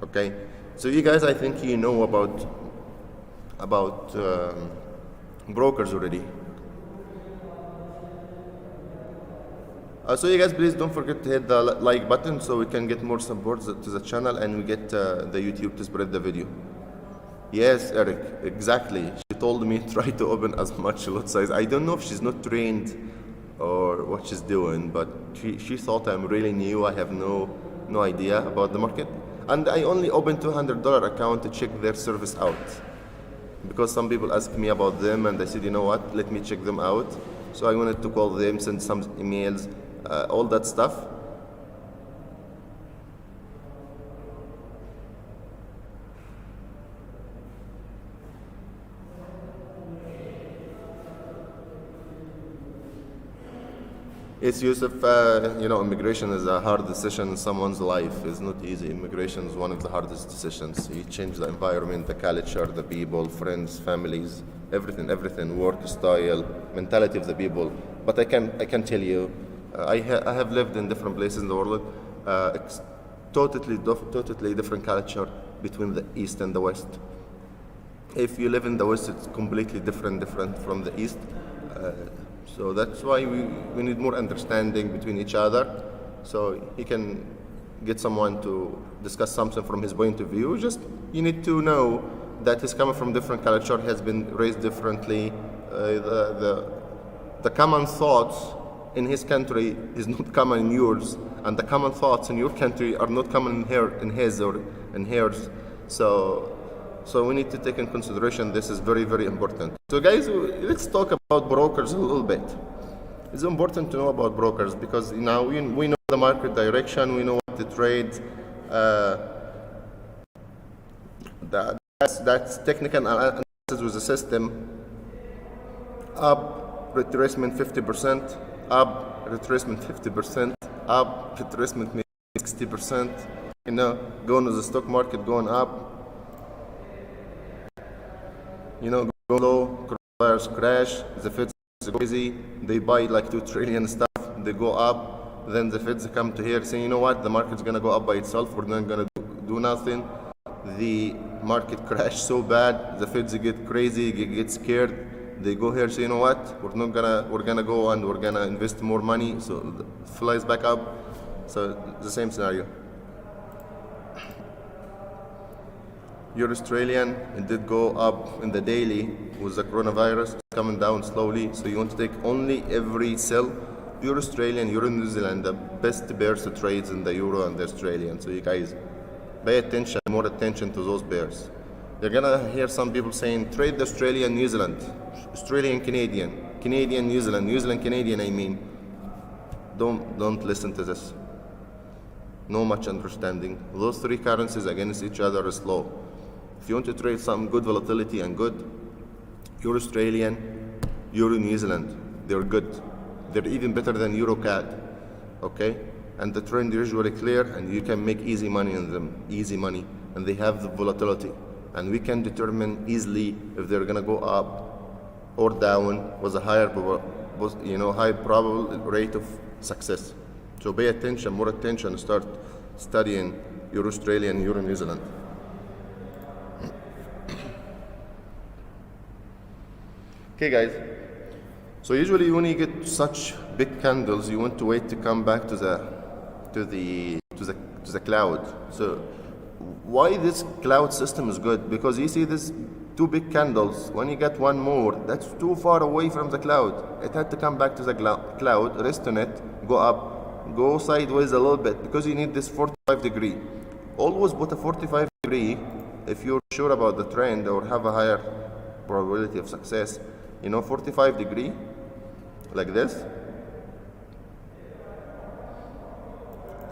Okay, so you guys, I think you know about brokers already. So you guys, please don't forget to hit the like button so we can get more support to the channel and we get the YouTube to spread the video. Yes, Eric, exactly. She told me try to open as much lot size. I don't know if she's not trained or what she's doing, but she thought I'm really new. I have no idea about the market. And I only opened $200 account to check their service out. Because some people asked me about them and I said, you know what, let me check them out. So I wanted to call them, send some emails, all that stuff. Yes, Yusuf, you know, immigration is a hard decision in someone's life. It's not easy. Immigration is one of the hardest decisions. You change the environment, the culture, the people, friends, families, everything, work style, mentality of the people. But I can tell you, I have lived in different places in the world. It's totally different culture between the East and the West. If you live in the West, it's completely different from the East. So that's why we need more understanding between each other. So you can get someone to discuss something from his point of view. Just you need to know that he's coming from different culture, has been raised differently. The common thoughts in his country is not common in yours, and the common thoughts in your country are not common in his or in hers. So we need to take in consideration this is very, very important. So guys, let's talk about brokers a little bit. It's important to know about brokers because now we know the market direction, we know what to trade. That's technical analysis with the system. Up, retracement 50%, up, retracement 50%, up, retracement maybe 60%. You know, going to the stock market, going up. You know, go low, coronavirus crash, the Feds go crazy, they buy like 2 trillion stuff, they go up, then the Feds come to here saying, you know what, the market's gonna go up by itself, we're not gonna do nothing. The market crash so bad, the Feds get crazy, get scared, they go here, say, you know what, we're gonna go and we're gonna invest more money, so it flies back up. So the same scenario. You're Australian, it did go up in the daily with the coronavirus, coming down slowly, so you want to take only every sell. You're Australian, you're in New Zealand, the best bears to trade in the Euro and the Australian, so you guys pay attention, more attention to those bears. You're gonna hear some people saying trade the Australian, New Zealand, Australian, Canadian, Canadian, New Zealand, New Zealand, Canadian. I mean, don't listen to this. No much understanding. Those three currencies against each other is low. If you want to trade some good volatility and good, Euro Australian, Euro New Zealand, they're good. They're even better than Euro CAD. Okay? And the trend is usually clear, and you can make easy money in them, easy money, and they have the volatility. And we can determine easily if they're gonna go up or down with a higher, high probable rate of success. So pay attention, more attention, start studying Euro Australian, Euro New Zealand. Okay guys, so usually when you get such big candles, you want to wait to come back to the cloud. So why this cloud system is good? Because you see these two big candles, when you get one more, that's too far away from the cloud. It had to come back to the cloud, rest on it, go up, go sideways a little bit, because you need this 45 degree. Always put a 45 degree if you're sure about the trend or have a higher probability of success. 45 degree, like this,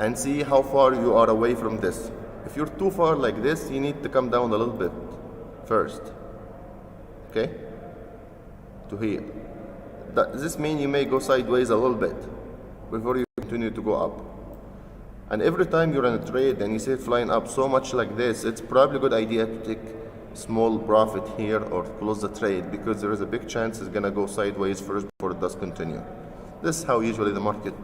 and see how far you are away from this. If you're too far like this, you need to come down a little bit first, okay, to here. This means you may go sideways a little bit before you continue to go up. And every time you're in a trade and you see it flying up so much like this, it's probably a good idea to take small profit here or close the trade, because there is a big chance it's gonna go sideways first before it does continue. This is how usually the market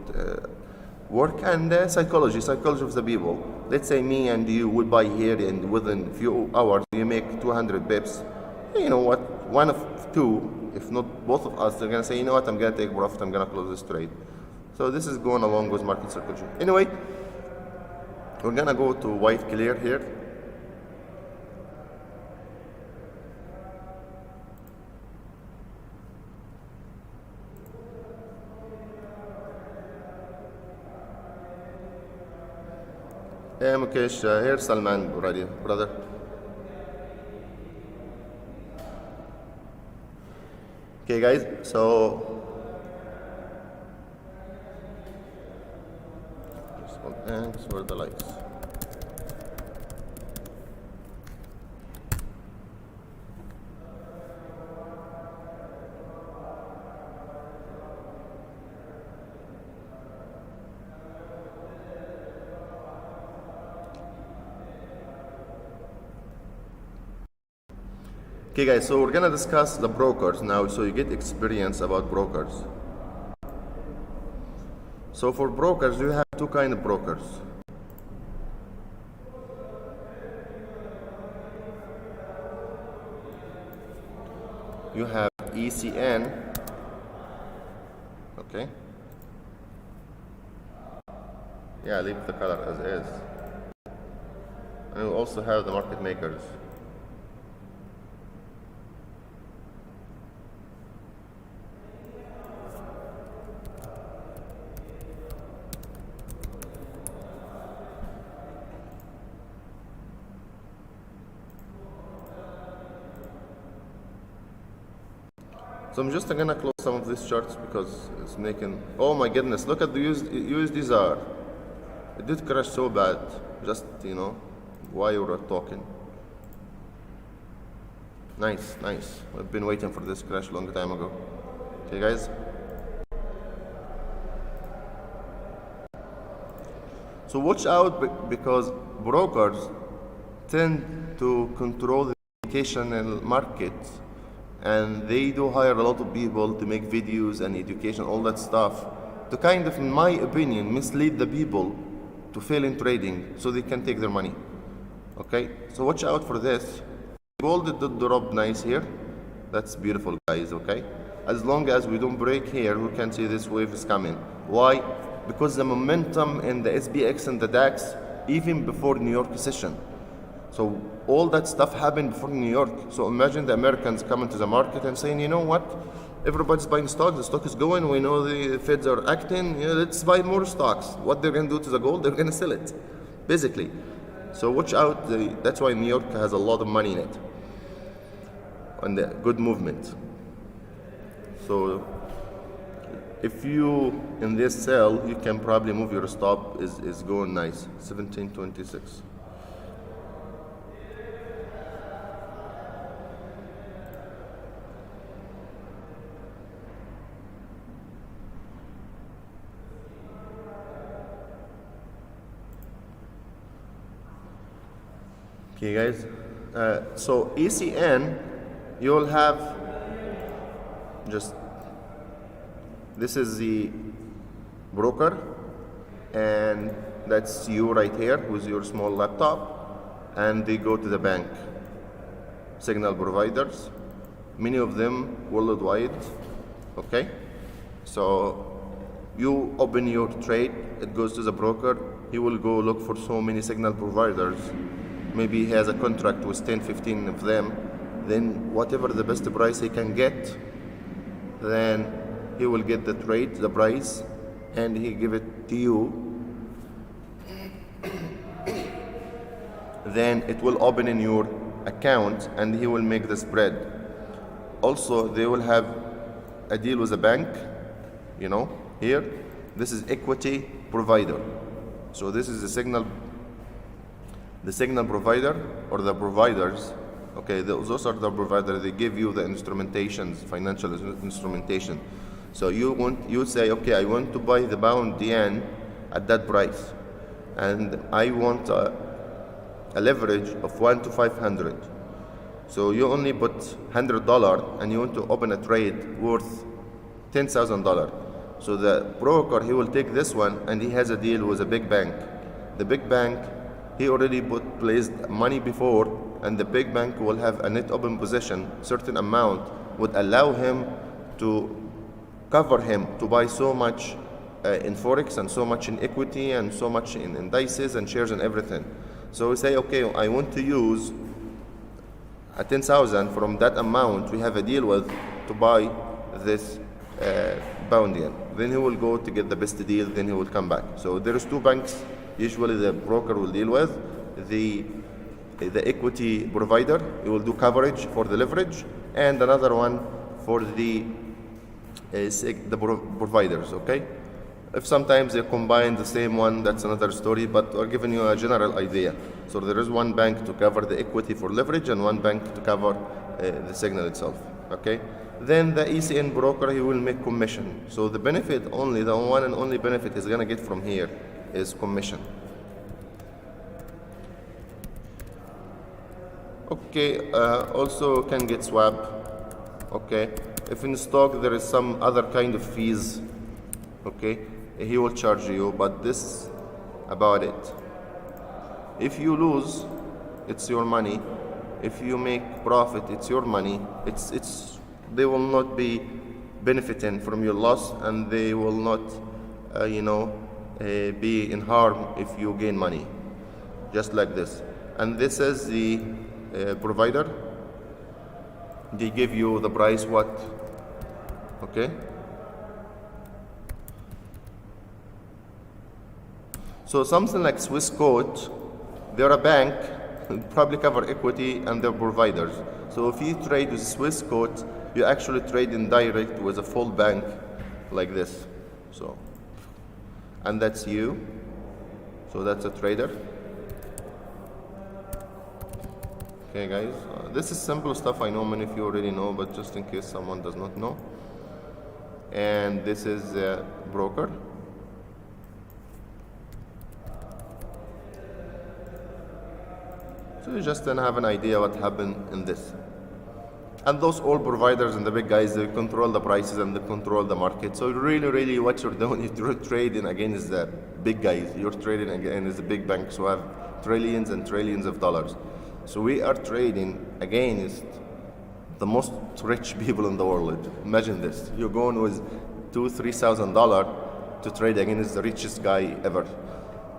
work. And psychology of the people. Let's say me and you would buy here, and within a few hours you make 200 bips. You know what? One of two, if not both of us, they're gonna say, you know what? I'm gonna take profit. I'm gonna close this trade. So this is going along with market psychology. Anyway, we're gonna go to white clear here. Mukesh, here's Salman already, brother. Okay guys, so thanks for the likes. Okay guys, so we're gonna discuss the brokers now, so you get experience about brokers. So for brokers, you have two kinds of brokers. You have ECN, okay? Yeah, leave the color as is. And you also have the market makers. So I'm just gonna close some of these charts because it's making, oh my goodness, look at the USDZR. It did crash so bad, just, while you were talking. Nice. I've been waiting for this crash a long time ago. Okay guys. So watch out, because brokers tend to control the educational market, and they do hire a lot of people to make videos and education, all that stuff, to kind of, in my opinion, mislead the people to fail in trading so they can take their money. Okay, so watch out for this. Gold did drop nice here. That's beautiful, guys. Okay, as long as we don't break here, we can see this wave is coming. Why? Because the momentum in the SPX and the DAX, even before New York session. So all that stuff happened before New York. So imagine the Americans coming to the market and saying, you know what, everybody's buying stocks, the stock is going, we know the Feds are acting, let's buy more stocks. What they're going to do to the gold, they're going to sell it, basically. So watch out, that's why New York has a lot of money in it. on the good movement. So if you in this sell, you can probably move your stop is going nice. 1726. Okay, guys. So ECN, you'll have just this is the broker, and that's you right here with your small laptop, and they go to the bank. Signal providers, many of them worldwide. Okay, so you open your trade, it goes to the broker, he will go look for so many signal providers. Maybe he has a contract with 10, 15 of them. Then whatever the best price he can get, then he will get the trade, the price, and he give it to you. Then it will open in your account and he will make the spread. Also, they will have a deal with a bank, you know, here. This is equity provider. So this is the signal provider or the providers. Okay, those are the providers. They give you the instrumentations, financial instrumentation. So you say, okay, I want to buy the pound yen at that price, and I want a leverage of 1 to 500. So you only put $100 and you want to open a trade worth $10,000. So the broker, he will take this one and he has a deal with a big bank. The big bank, he already placed money before, and the big bank will have a net open position. Certain amount would allow him to cover him to buy so much in forex and so much in equity and so much in indices and shares and everything. So we say, okay, I want to use a 10,000 from that amount we have a deal with to buy this pound yen. Then he will go to get the best deal, then he will come back. So there is two banks usually the broker will deal with. The equity provider, he will do coverage for the leverage, and another one for the providers. Okay, if sometimes they combine the same one, that's another story, but we're giving you a general idea. So there is one bank to cover the equity for leverage and one bank to cover the signal itself. Okay, then the ECN broker, he will make commission. So the benefit, only the one and only benefit he's gonna get from here is commission. Okay, also can get swap. Okay, if in stock there is some other kind of fees, okay, he will charge you, but this about it. If you lose, it's your money. If you make profit, it's your money. They will not be benefiting from your loss, and they will not be in harm if you gain money, just like this. And this is the provider. They give you the price what, okay. So something like Swiss Quote, they're a bank, probably cover equity, and they're providers. So if you trade with Swiss Quote, you actually trade in direct with a full bank like this. So, and that's you. So that's a trader. Okay, guys, this is simple stuff. I know many of you already know, but just in case someone does not know. And this is a broker. So you just then have an idea what happened in this. And those all providers and the big guys, they control the prices and they control the market. So really what you're doing, you're trading against the big guys. You're trading against the big banks who have trillions and trillions of dollars. So we are trading against the most rich people in the world. Imagine this. You're going with $2,000-3,000 to trade against the richest guy ever.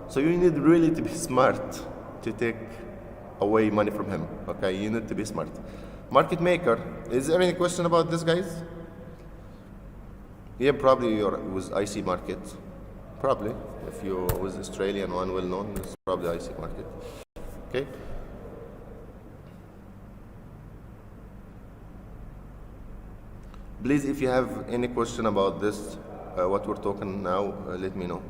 So you need really to be smart to take away money from him. Okay, you need to be smart. Market maker, is there any question about this, guys? Yeah, probably you're with IC market. Probably, if you with Australian one well known, it's probably IC market. Okay. Please, if you have any question about this, what we're talking now, let me know.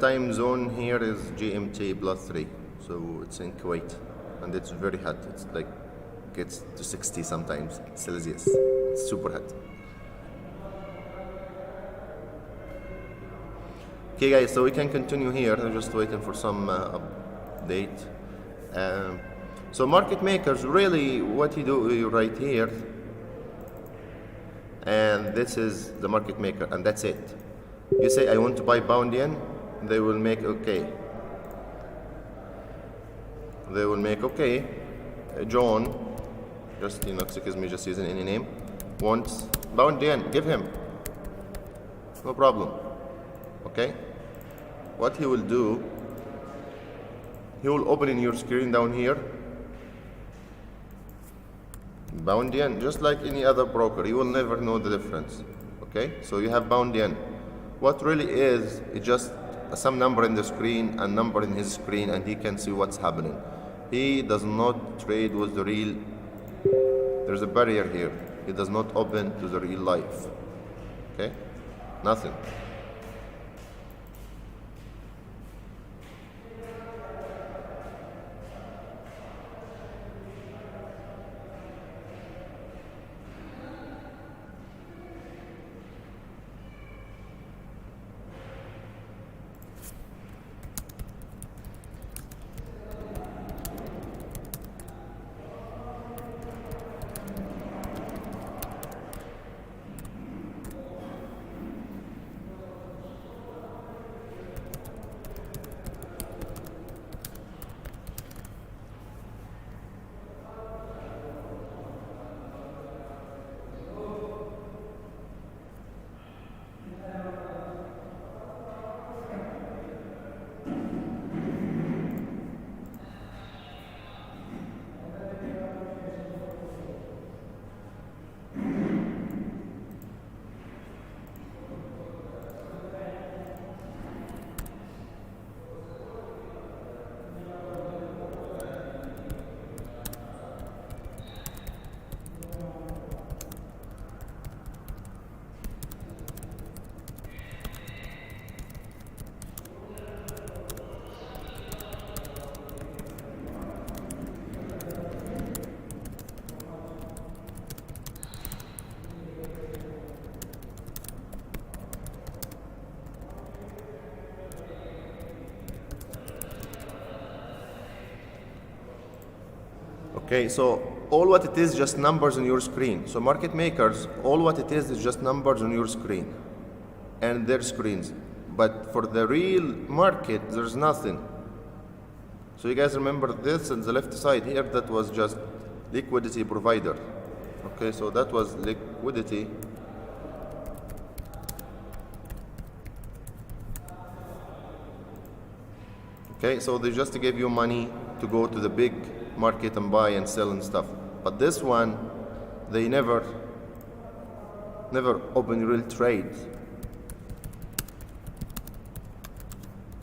Time zone here is GMT +3, so it's in Kuwait, and it's very hot. It's like gets to 60 sometimes Celsius. It's super hot. Okay guys, so we can continue here. I'm just waiting for some update. So market makers, really what you do, you write here, and this is the market maker, and that's it. You say I want to buy pound yen, they will make okay. They will make okay. John, just excuse me, just using any name, wants pound yen, give him. No problem. Okay? What he will do, he will open in your screen down here pound yen, just like any other broker. You will never know the difference. Okay? So you have pound yen. What really is just some number in the screen and number in his screen, and he can see what's happening. He does not trade with the real. There's a barrier here. He does not open to the real life. Okay? Nothing. Okay, so all what it is just numbers on your screen. So market makers, all what it is just numbers on your screen and their screens. But for the real market, there's nothing. So you guys remember this on the left side here, that was just liquidity provider. Okay, so that was liquidity. Okay, so they just gave you money to go to the big market and buy and sell and stuff. But this one, they never open real trades.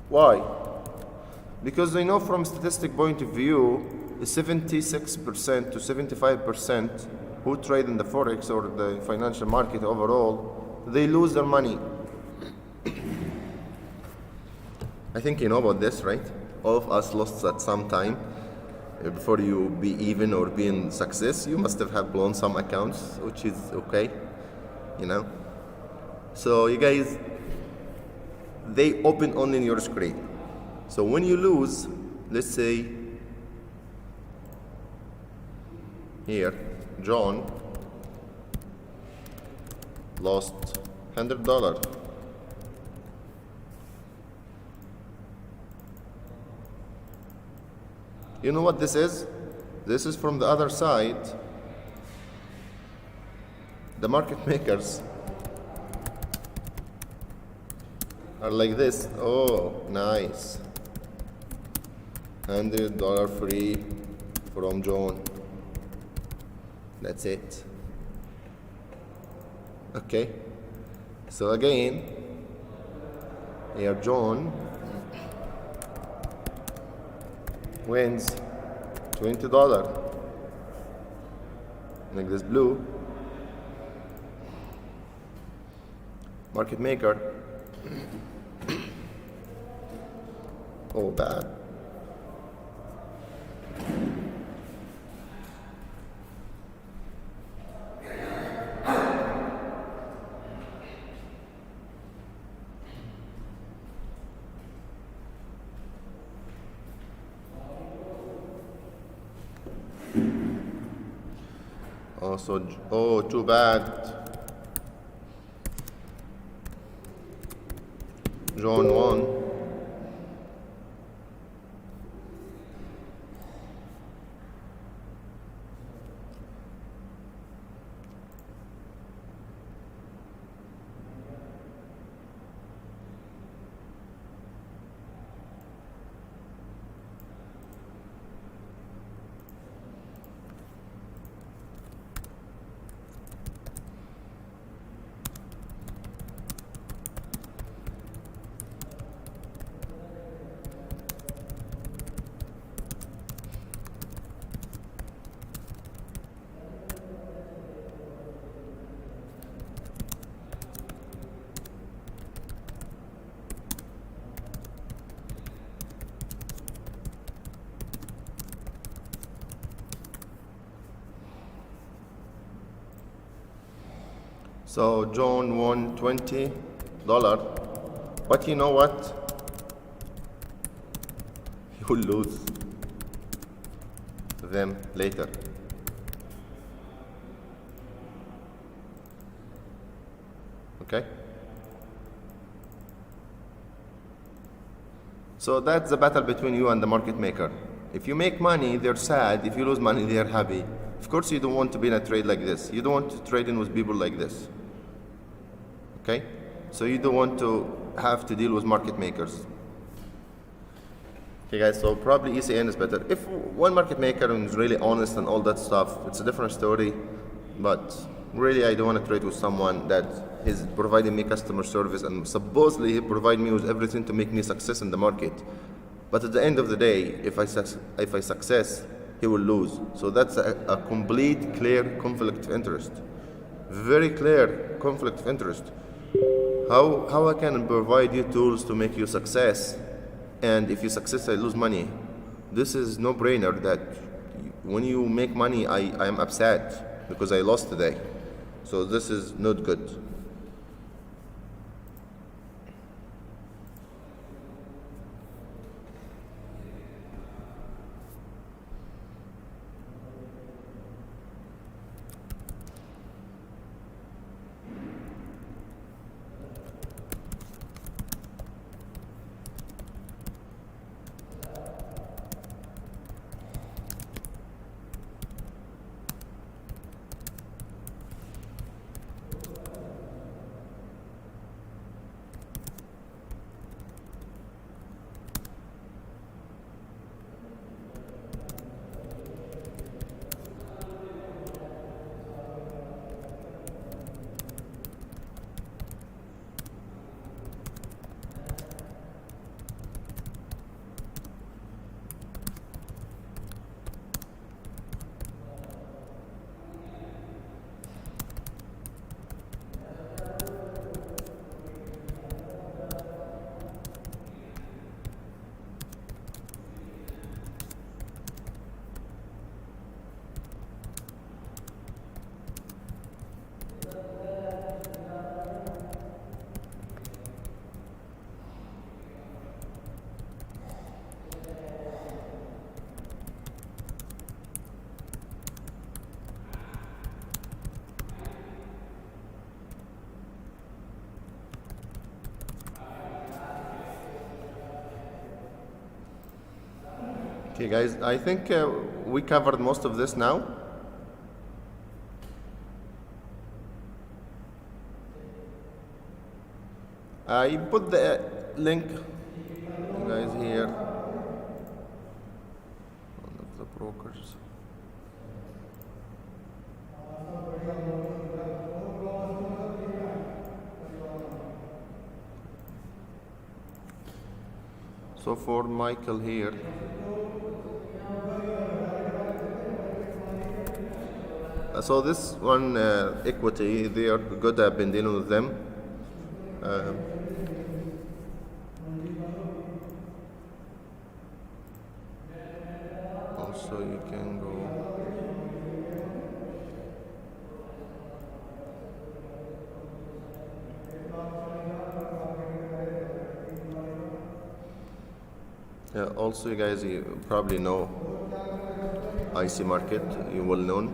Why? Because they know from statistic point of view, 76% to 75% who trade in the forex or the financial market overall, they lose their money. I think you know about this, right? All of us lost at some time. Before you be even or be in success, you must have blown some accounts, which is okay, So you guys, they open only in your screen. So when you lose, let's say here, John lost $100. You know what this is? This is from the other side. The market makers are like this. Oh, nice. $100 free from John. That's it. Okay. So again, here John wins $20. Like this blue. Market maker. Oh, bad. Also, oh, too bad. John won. So John won $20, but you know what? He will lose them later. Okay? So that's the battle between you and the market maker. If you make money, they're sad. If you lose money, they're happy. Of course, you don't want to be in a trade like this. You don't want to trade in with people like this. Okay? So you don't want to have to deal with market makers. Okay guys, so probably ECN is better. If one market maker is really honest and all that stuff, it's a different story. But really, I don't want to trade with someone that is providing me customer service and supposedly he provide me with everything to make me success in the market. But at the end of the day, if I success, he will lose. So that's a complete, clear conflict of interest. Very clear conflict of interest. How I can provide you tools to make you success, and if you success, I lose money. This is no-brainer that when you make money, I am upset because I lost today. So this is not good. Okay guys, I think we covered most of this now. I put the link, you guys, here. One of the brokers. So for Michael here, so this one equity, they are good. I've been dealing with them. Also, you can go. Also, you guys, you probably know IC Market. You will know.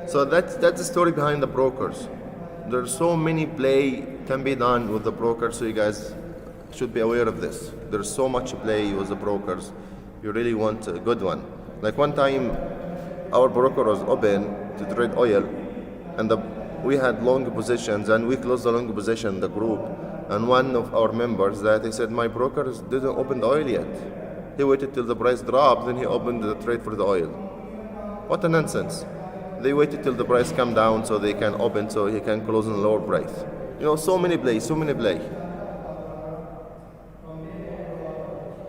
So that's the story behind the brokers. There's so many play can be done with the brokers, so you guys should be aware of this. There's so much play with the brokers. You really want a good one. Like one time, our broker was open to trade oil, and we had long positions, and we closed the long position in the group. And one of our members that he said, my broker didn't open the oil yet. He waited till the price dropped, then he opened the trade for the oil. What a nonsense. They waited till the price come down so they can open, so he can close in a lower price. You know, so many play.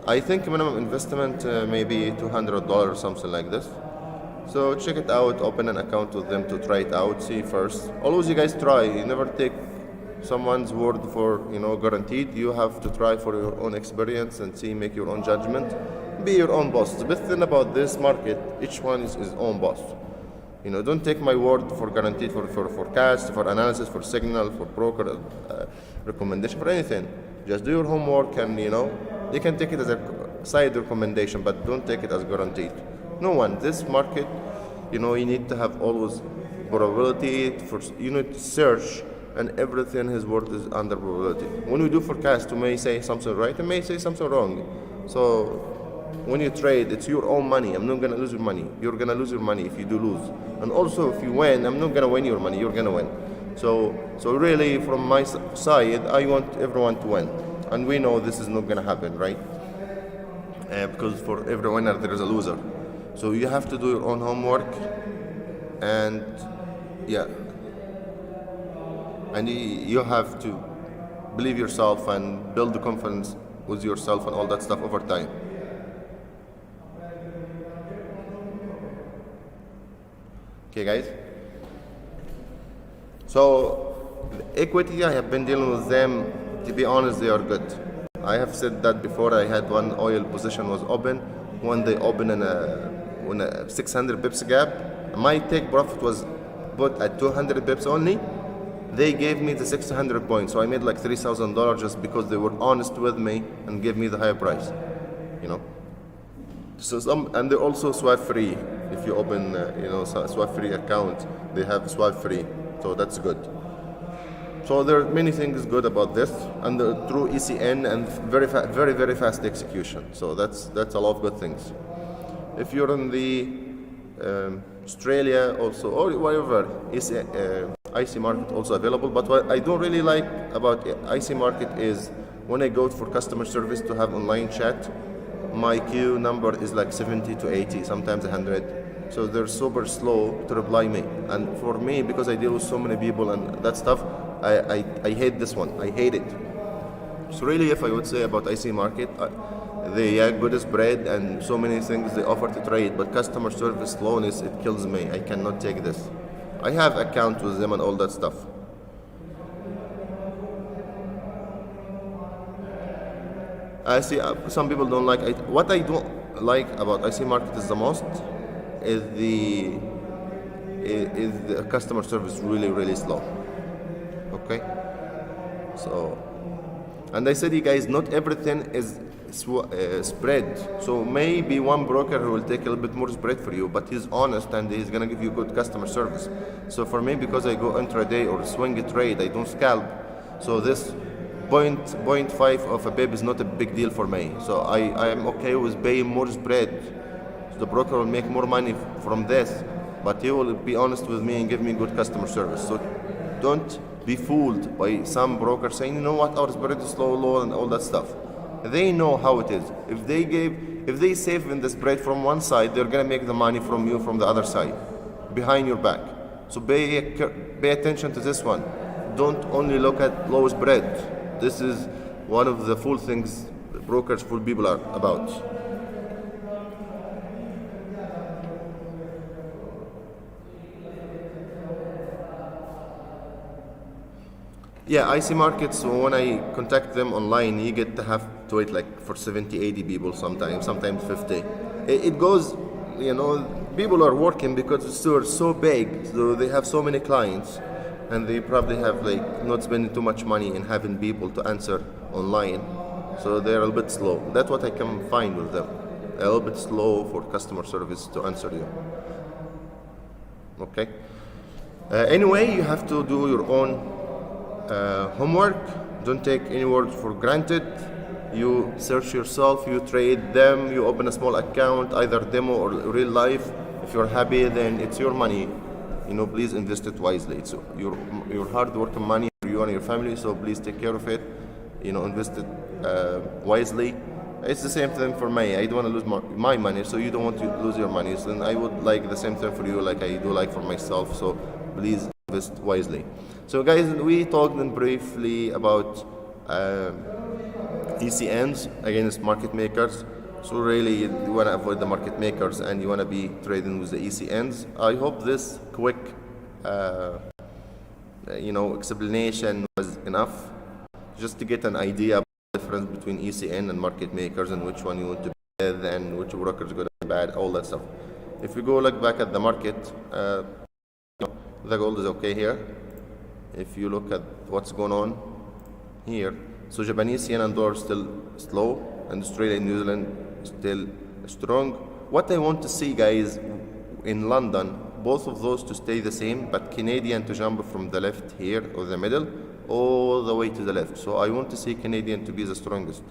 I think minimum investment maybe $200 or something like this. So check it out, open an account with them to try it out, see first. Always you guys try, you never take someone's word for, guaranteed. You have to try for your own experience and see, make your own judgment. Be your own boss. The best thing about this market, each one is his own boss. Don't take my word for guaranteed for forecast, for analysis, for signal, for broker recommendation, for anything. Just do your homework, and you can take it as a side recommendation, but don't take it as guaranteed. No one. This market, you need to have always probability. You need to search, and everything his word is under probability. When we do forecast, you may say something right, and may say something wrong. So when you trade, it's your own money. I'm not gonna lose your money. You're gonna lose your money if you do lose. And also, if you win, I'm not gonna win your money. You're gonna win. So really, from my side, I want everyone to win. And we know this is not gonna happen, right? Because for every winner, there is a loser. So you have to do your own homework, and you have to believe yourself and build the confidence with yourself and all that stuff over time. Okay, guys. So equity, I have been dealing with them. To be honest, they are good. I have said that before. I had one oil position was open. When they open in a 600 pips gap, my take profit was put at 200 pips only. They gave me the 600 points, so I made like $3,000 just because they were honest with me and gave me the higher price. So and they're also swap free. If you open, swap free account, they have swap free, so that's good. So there are many things good about this, and through ECN and very very fast execution. So that's a lot of good things. If you're in the Australia also, or whatever, IC market also available. But what I don't really like about IC market is when I go for customer service to have online chat, my queue number is like 70 to 80, sometimes 100. So they're super slow to reply me. And for me, because I deal with so many people and that stuff, I hate this one. I hate it. So really, if I would say about IC market, they have good spread and so many things they offer to trade, but customer service slowness, it kills me. I cannot take this. I have account with them and all that stuff. I see some people don't like it. What I don't like about IC market is the most is the customer service really slow. Okay, so, and I said, you guys, not everything is spread. So maybe one broker who will take a little bit more spread for you, but he's honest and he's gonna give you good customer service. So for me, because I go intraday or swing a trade, I don't scalp. So this 0.5 of a pip is not a big deal for me. So I am okay with paying more spread. So the broker will make more money from this, but he will be honest with me and give me good customer service. So don't be fooled by some broker saying, you know what, our spread is low and all that stuff. They know how it is. If they save in the spread from one side, they're gonna make the money from you from the other side, behind your back. So pay attention to this one. Don't only look at low spread. This is one of the fool things brokers, fool people are about. Yeah, IC markets, when I contact them online, you get to have to wait like for 70, 80 people sometimes 50. It goes, people are working because the store is so big, so they have so many clients, and they probably have like not spending too much money in having people to answer online. So they're a little bit slow. That's what I can find with them. A little bit slow for customer service to answer you. Okay. Anyway, you have to do your own homework. Don't take any words for granted. You search yourself, you trade them, you open a small account, either demo or real life. If you're happy, then it's your money. Please invest it wisely. It's your hard working money for you and your family, so please take care of it. Invest it wisely. It's the same thing for me. I don't want to lose my money, so you don't want to lose your money. So then I would like the same thing for you, like I do like for myself. So please invest wisely. So guys, we talked briefly about ECNs against market makers. So really, you want to avoid the market makers and you want to be trading with the ECNs. I hope this quick, explanation was enough just to get an idea about the difference between ECN and market makers and which one you want to be with and which broker is good and bad, all that stuff. If we go look back at the market, the gold is okay here. If you look at what's going on here, so Japanese yen and dollar still slow, and Australia and New Zealand still strong. What I want to see, guys, in London, both of those to stay the same, but Canadian to jump from the left here or the middle all the way to the left. So I want to see Canadian to be the strongest.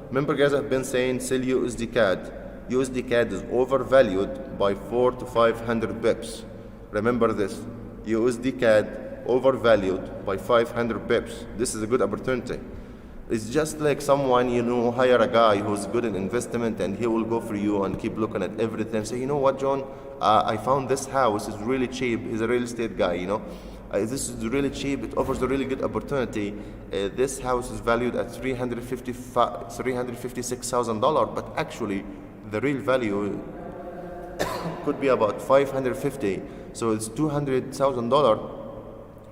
Remember, guys, I've been saying sell USD CAD. USD CAD is overvalued by 400 to 500 bips. Remember this. USD CAD overvalued by 500 bips. This is a good opportunity. It's just like someone, hire a guy who's good in investment and he will go for you and keep looking at everything. Say, you know what, John, I found this house. It's really cheap. He's a real estate guy, this is really cheap. It offers a really good opportunity. This house is valued at $356,000, but actually the real value could be about $550. So it's $200,000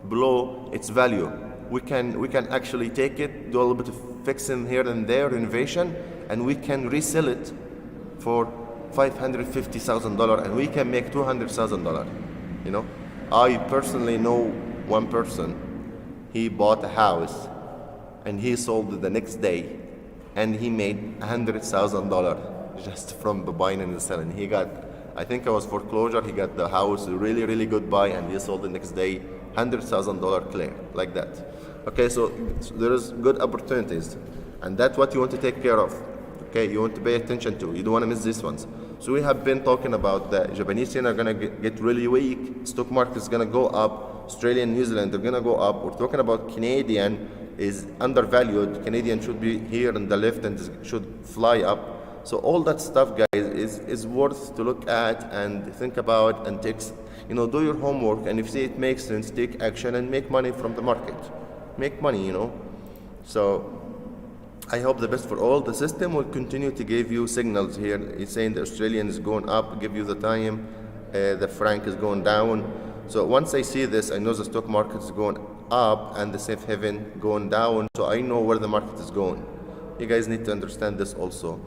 below its value. We can actually take it, do a little bit of fixing here and there, renovation, and we can resell it for $550,000, and we can make $200,000. I personally know one person. He bought a house, and he sold it the next day, and he made $100,000 just from the buying and the selling. He got, I think it was foreclosure. He got the house, really, really good buy, and he sold the next day, $100,000 clear, like that. Okay, so there is good opportunities, and that's what you want to take care of. Okay, you want to pay attention to. You don't want to miss these ones. So we have been talking about the Japanese yen are going to get really weak. Stock market is going to go up. Australia and New Zealand are going to go up. We're talking about Canadian is undervalued. Canadian should be here on the left and should fly up. So all that stuff, guys, is worth to look at and think about and take, do your homework. And if you see it makes sense, take action and make money from the market. Make money, So I hope the best for all. The system will continue to give you signals here. It's saying the Australian is going up, give you the time. The franc is going down. So once I see this, I know the stock market is going up and the safe haven going down. So I know where the market is going. You guys need to understand this also.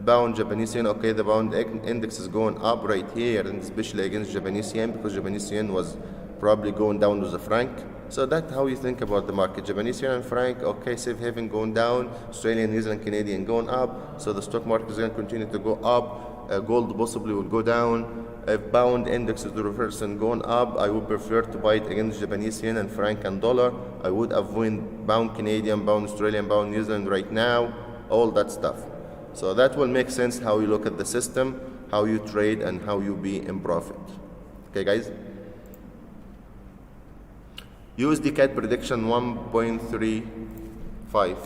Pound Japanese yen, okay, the pound index is going up right here, and especially against Japanese yen, because Japanese yen was probably going down with the franc. So that's how you think about the market. Japanese yen and franc, okay, safe haven going down, Australian, New Zealand, Canadian going up. So the stock market is going to continue to go up. Gold possibly will go down. If pound index is the reverse and going up, I would prefer to buy it against Japanese yen and franc and dollar. I would avoid pound Canadian, pound Australian, pound New Zealand right now, all that stuff. So that will make sense how you look at the system, how you trade, and how you be in profit. Okay, guys? USD CAD prediction 1.35.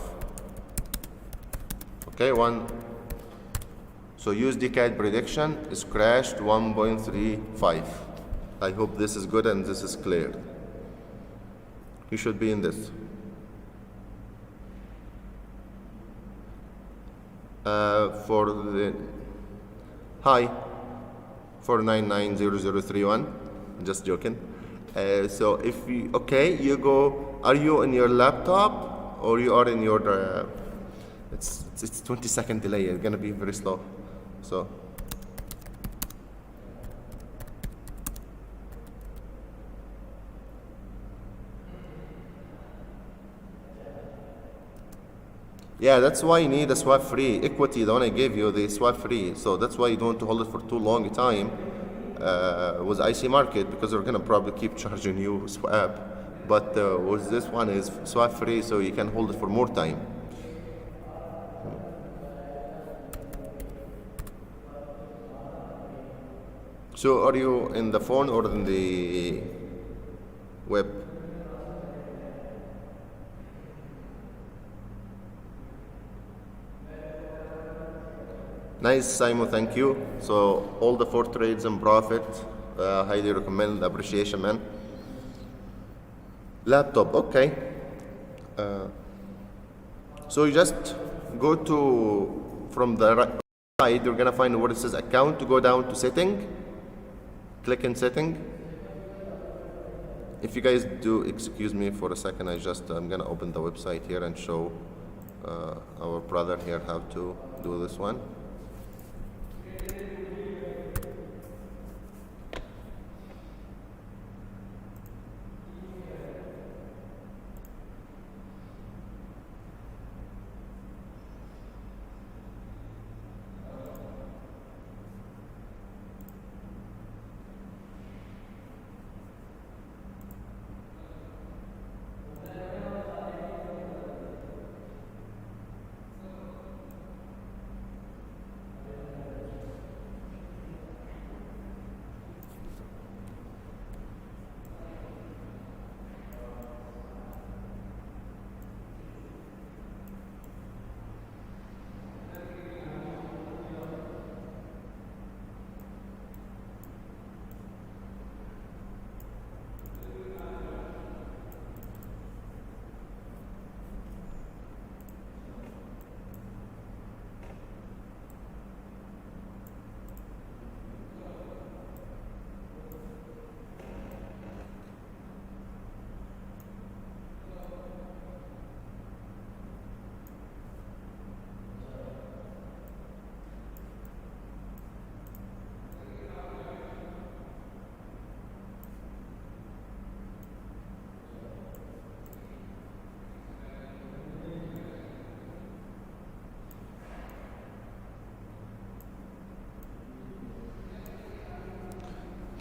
Okay, so USD CAD prediction is crashed 1.35. I hope this is good and this is clear. You should be in this. For the hi 4990031, just joking. So if you you go, are you in your laptop or you are in your it's 20-second delay. It's gonna be very slow. So yeah, that's why you need a swap free equity. The one I gave you, the swap free. So that's why you don't want to hold it for too long a time. with IC Market, because they're gonna probably keep charging you swap. But with this one is swap free, so you can hold it for more time. So are you in the phone or in the web? Nice, Simon, thank you. So all the 4 trades in profit, highly recommend, appreciation, man. Laptop, okay. So you just go to, from the right side, you're gonna find where it says account, to go down to setting, click in setting. If you guys do, excuse me for a second, I'm gonna open the website here and show our brother here how to do this one.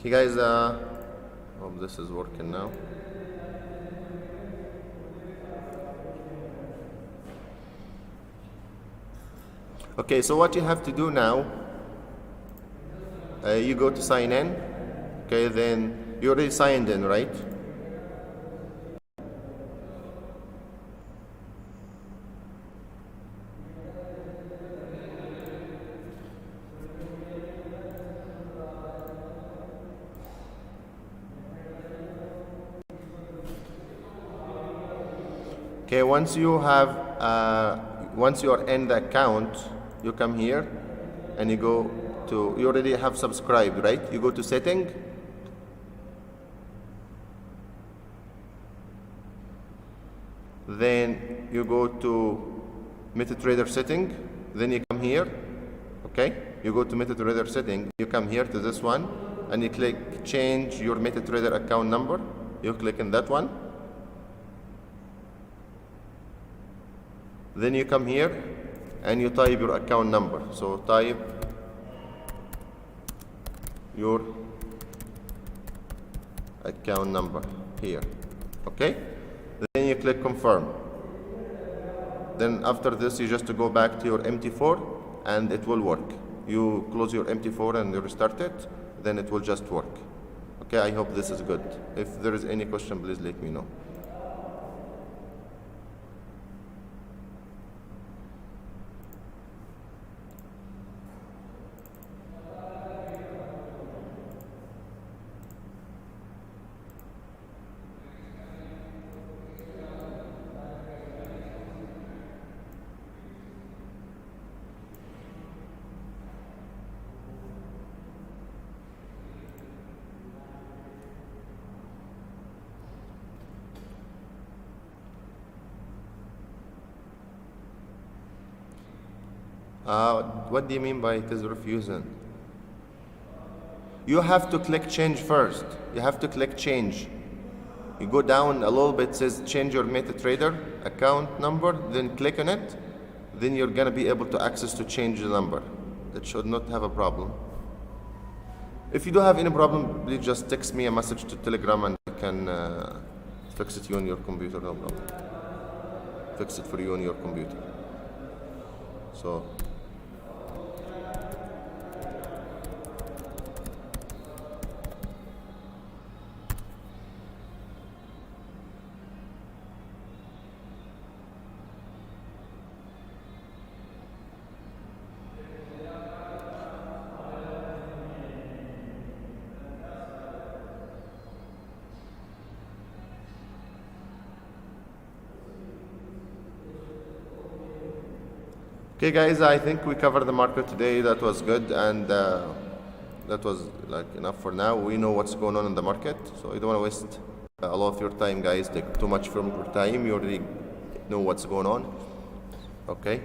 Okay guys, hope this is working now. Okay, so what you have to do now, you go to sign in. Okay, then you already signed in, right? Okay, once you are in the account, you come here and you go to, you already have subscribed, right? You go to setting, then you go to MetaTrader setting, then you come here, okay? You go to MetaTrader setting, you come here to this one, and you click change your MetaTrader account number. You click in that one. Then you come here and you type your account number. So type your account number here, okay? Then you click confirm. Then after this, you just go back to your MT4 and it will work. You close your MT4 and you restart it, then it will just work. Okay, I hope this is good. If there is any question, please let me know. What do you mean by it is refusing? You have to click change first. You have to click change. You go down a little bit, it says change your MetaTrader account number, then click on it. Then you're gonna be able to access to change the number. It should not have a problem. If you do have any problem, please just text me a message to Telegram and I can fix it you on your computer, no problem. Fix it for you on your computer. So okay guys, I think we covered the market today. That was good, and that was like enough for now. We know what's going on in the market, so you don't want to waste a lot of your time, guys. Take too much from your time. You already know what's going on. Okay,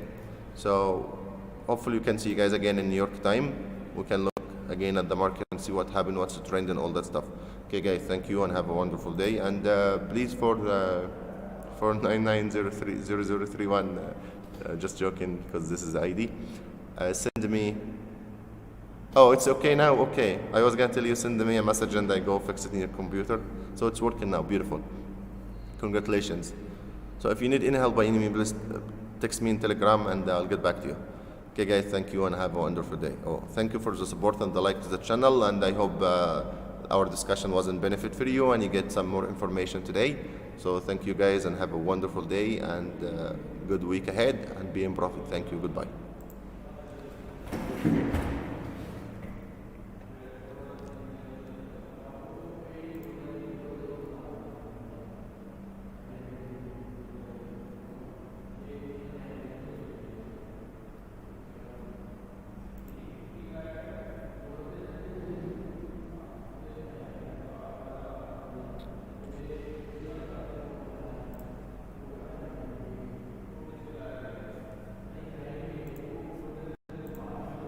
so hopefully you can see you guys again in New York time. We can look again at the market and see what happened, what's the trend and all that stuff. Okay guys, thank you and have a wonderful day. And please for 99030031, just joking because this is the ID, send me. Oh, it's okay now. Okay, I was gonna tell you send me a message and I go fix it in your computer. So it's working now. Beautiful. Congratulations. So if you need any help by any means, please text me in Telegram and I'll get back to you. Okay guys, thank you and have a wonderful day. Oh, thank you for the support and the like to the channel, and I hope our discussion was in benefit for you and you get some more information today. So thank you guys and have a wonderful day and good week ahead, and be in profit. Thank you. Goodbye.